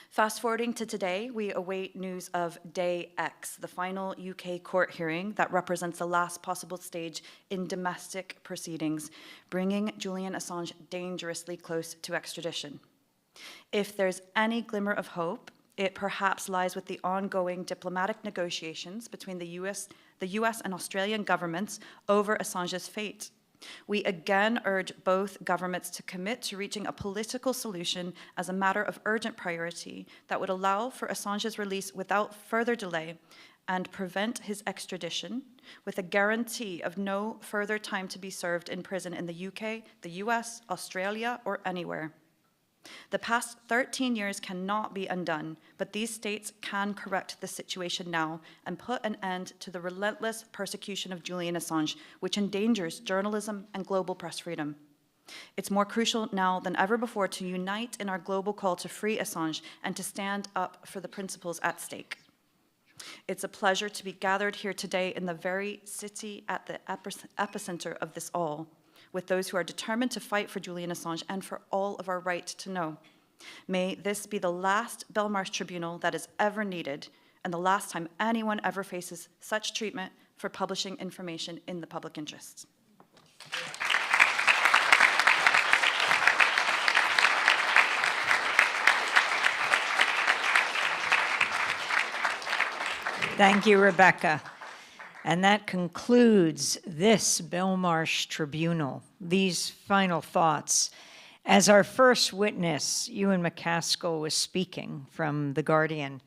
Fast forwarding to today, we await news of Day X, the final UK court hearing that represents the last possible stage in domestic proceedings, bringing Julian Assange dangerously close to extradition. If there's any glimmer of hope, it perhaps lies with the ongoing diplomatic negotiations between the US and Australian governments over Assange's fate. We again urge both governments to commit to reaching a political solution as a matter of urgent priority that would allow for Assange's release without further delay and prevent his extradition, with a guarantee of no further time to be served in prison in the UK, the US, Australia, or anywhere. The past 13 years cannot be undone, but these states can correct the situation now and put an end to the relentless persecution of Julian Assange, which endangers journalism and global press freedom. It's more crucial now than ever before to unite in our global call to free Assange and to stand up for the principles at stake. It's a pleasure to be gathered here today in the very city at the epicenter of this all, with those who are determined to fight for Julian Assange and for all of our right to know. May this be the last Belmarsh tribunal that is ever needed and the last time anyone ever faces such treatment for publishing information in the public interest. Thank you, Rebecca. And that concludes this Belmarsh Tribunal. These final thoughts. As our first witness, Ewen MacAskill, was speaking from The Guardian,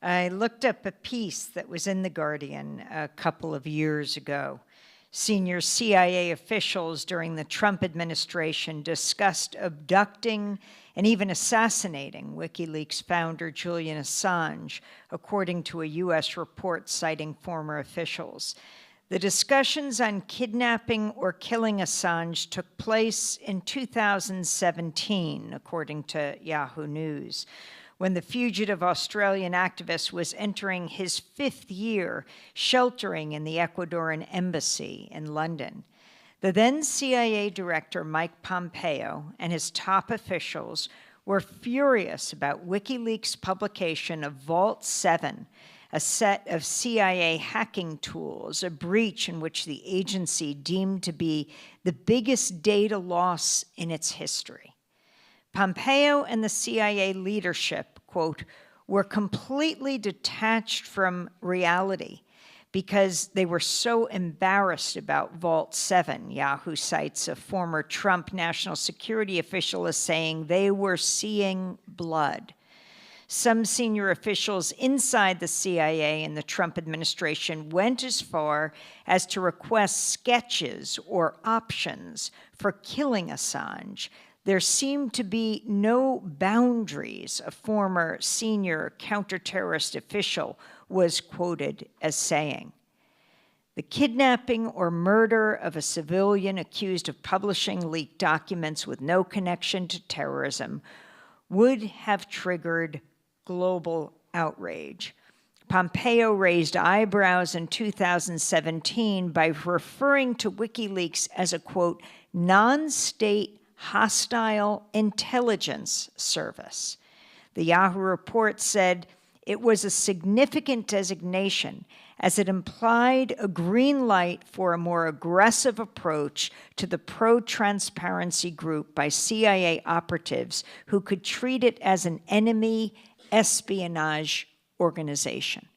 I looked up a piece that was in The Guardian a couple of years ago. Senior CIA officials during the Trump administration discussed abducting and even assassinating WikiLeaks founder Julian Assange, according to a U.S. report citing former officials. The discussions on kidnapping or killing Assange took place in 2017, according to Yahoo News, when the fugitive Australian activist was entering his 5th year sheltering in the Ecuadorian embassy in London. The then CIA director, Mike Pompeo, and his top officials were furious about WikiLeaks' publication of Vault 7, a set of CIA hacking tools, a breach in which the agency deemed to be the biggest data loss in its history. Pompeo and the CIA leadership, quote, were completely detached from reality because they were so embarrassed about Vault 7. Yahoo cites a former Trump national security official as saying they were seeing blood. Some senior officials inside the CIA and the Trump administration went as far as to request sketches or options for killing Assange. There seemed to be no boundaries, a former senior counterterrorist official was quoted as saying. The kidnapping or murder of a civilian accused of publishing leaked documents with no connection to terrorism would have triggered global outrage. Pompeo raised eyebrows in 2017 by referring to WikiLeaks as a, quote, non-state hostile intelligence service. The Yahoo report said it was a significant designation as it implied a green light for a more aggressive approach to the pro-transparency group by CIA operatives who could treat it as an enemy espionage organization.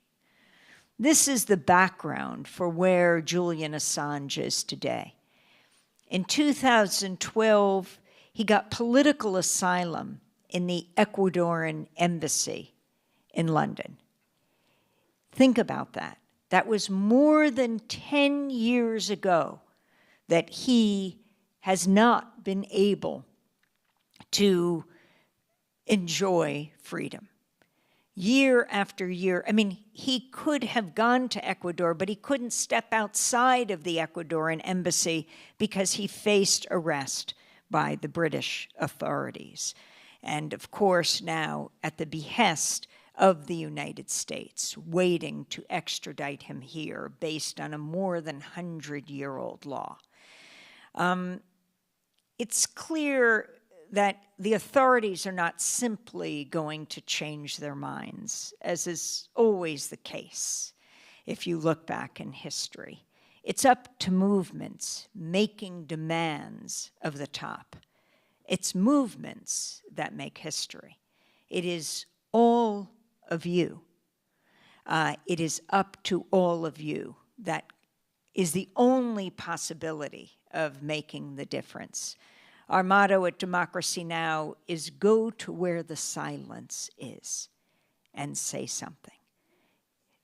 This is the background for where Julian Assange is today. In 2012, he got political asylum in the Ecuadorian embassy in London. Think about that. That was more than 10 years ago that he has not been able to enjoy freedom. Year after year, I mean, he could have gone to Ecuador, but he couldn't step outside of the Ecuadorian embassy because he faced arrest by the British authorities. And of course, now at the behest of the United States, waiting to extradite him here based on a more than 100-year-old law. It's clear that the authorities are not simply going to change their minds, as is always the case if you look back in history. It's up to movements making demands of the top. It's movements that make history. It is all of you. It is up to all of you. That is the only possibility of making the difference. Our motto at Democracy Now! Is go to where the silence is and say something.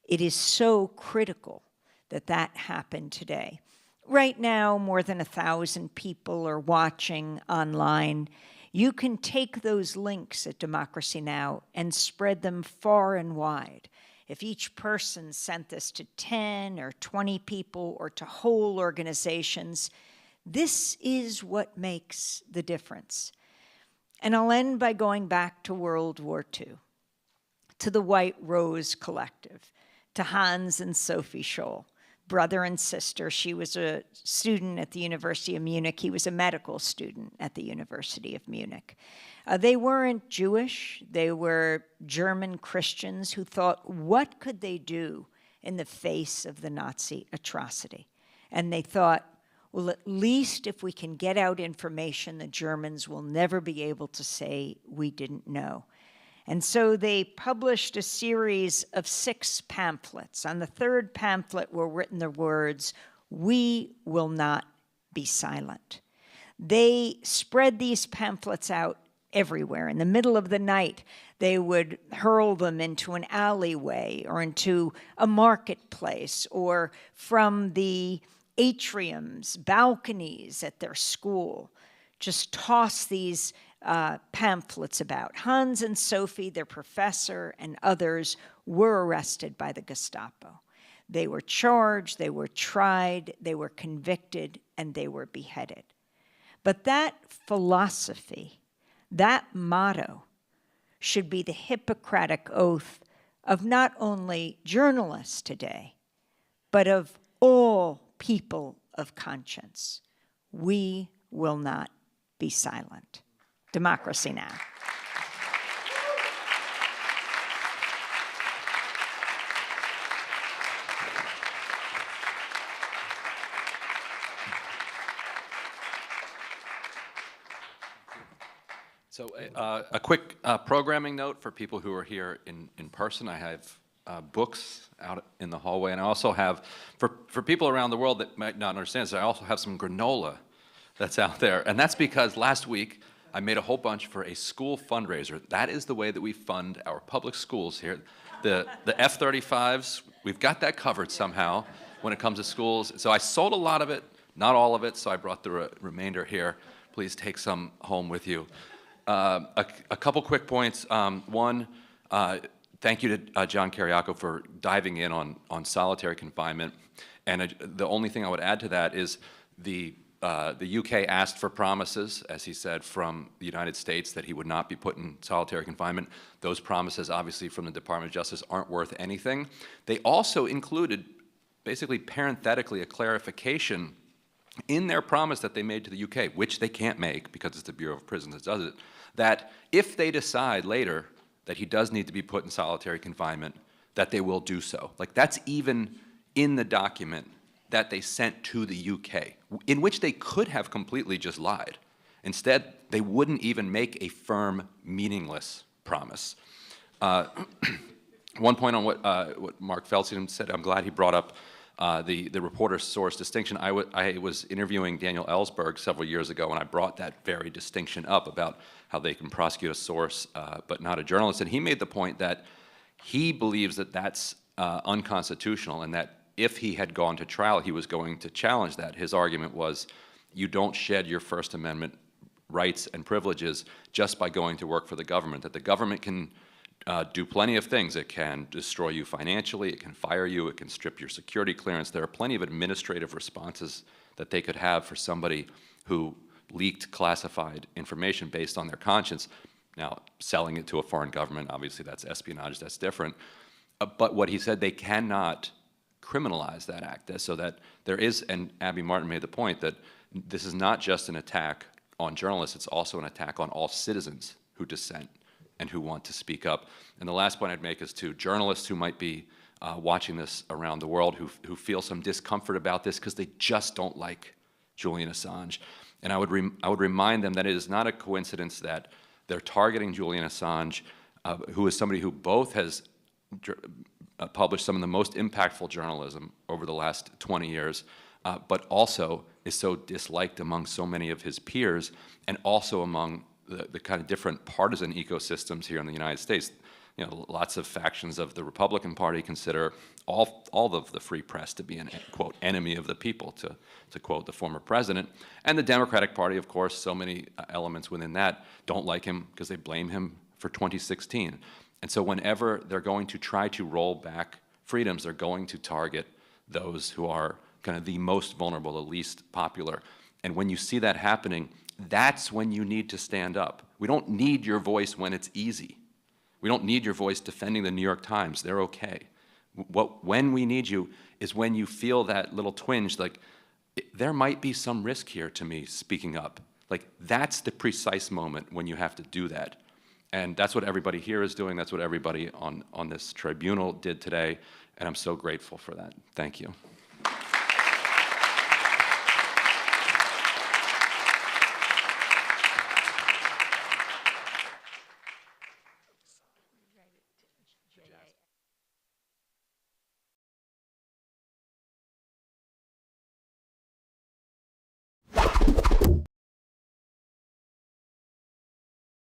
It is so critical that that happened today. Right now, more than 1,000 people are watching online. You can take those links at Democracy Now! And spread them far and wide. If each person sent this to 10 or 20 people or to whole organizations, This is what makes the difference. And I'll end by going back to World War II, to the White Rose Collective, to Hans and Sophie Scholl, brother and sister. She was a student at the University of Munich. He was a medical student at the University of Munich. They weren't Jewish. They were German Christians who thought, what could they do in the face of the Nazi atrocity? And they thought, well, at least if we can get out information, the Germans will never be able to say we didn't know. And so they published a series of 6 pamphlets. On the 3rd pamphlet were written the words, "We will not be silent." They spread these pamphlets out everywhere. In the middle of the night, they would hurl them into an alleyway or into a marketplace or from the atriums, balconies at their school. Just toss these pamphlets about. Hans and Sophie, their professor, and others were arrested by the Gestapo. They were charged, they were tried, they were convicted, and they were beheaded. But that philosophy, that motto, should be the Hippocratic oath of not only journalists today, but of all people of conscience. We will not be silent. Democracy Now! So a quick programming note for people who are here in person. I have books out in the hallway, and I also have, for people around the world that might not understand this, I also have some granola that's out there. And that's because last week I made a whole bunch for a school fundraiser. That is the way that we fund our public schools here. The F-35s, we've got that covered somehow when it comes to schools. So I sold a lot of it, not all of it, so I brought the remainder here. Please take some home with you. A couple quick points. One, thank you to John Kiriakou for diving in on solitary confinement. And the only thing I would add to that is the UK asked for promises, as he said, from the United States that he would not be put in solitary confinement. Those promises, obviously, from the Department of Justice aren't worth anything. They also included, basically parenthetically, a clarification in their promise that they made to the UK, which they can't make because it's the Bureau of Prisons that does it, that if they decide later that he does need to be put in solitary confinement, that they will do so. Like, that's even in the document that they sent to the UK, in which they could have completely just lied. Instead, they wouldn't even make a firm, meaningless promise. One point on what Mark Feldstein said, I'm glad he brought up the reporter-source distinction. I was interviewing Daniel Ellsberg several years ago, and I brought that very distinction up about how they can prosecute a source but not a journalist. And he made the point that he believes that that's unconstitutional, and that if he had gone to trial, he was going to challenge that. His argument was, you don't shed your First Amendment rights and privileges just by going to work for the government, that the government can do plenty of things. It can destroy you financially, it can fire you, it can strip your security clearance. There are plenty of administrative responses that they could have for somebody who leaked classified information based on their conscience. Now, selling it to a foreign government, obviously that's espionage, that's different. But what he said, they cannot criminalize that act, so that there is, and Abby Martin made the point, that this is not just an attack on journalists, it's also an attack on all citizens who dissent and who want to speak up. And the last point I'd make is to journalists who might be watching this around the world, who feel some discomfort about this because they just don't like Julian Assange. And I would remind them that it is not a coincidence that they're targeting Julian Assange, who is somebody who both has published some of the most impactful journalism over the last 20 years, but also is so disliked among so many of his peers, and also among the kind of different partisan ecosystems here in the United States. You know, lots of factions of the Republican Party consider all of the free press to be an, quote, enemy of the people, to quote the former president. And the Democratic Party, of course, so many elements within that don't like him because they blame him for 2016. And so whenever they're going to try to roll back freedoms, they're going to target those who are kind of the most vulnerable, the least popular. And when you see that happening, that's when you need to stand up. We don't need your voice when it's easy. We don't need your voice defending the New York Times. They're okay. When we need you is when you feel that little twinge, like, there might be some risk here to me speaking up. Like, that's the precise moment when you have to do that. And that's what everybody here is doing. That's what everybody on this tribunal did today. And I'm so grateful for that. Thank you.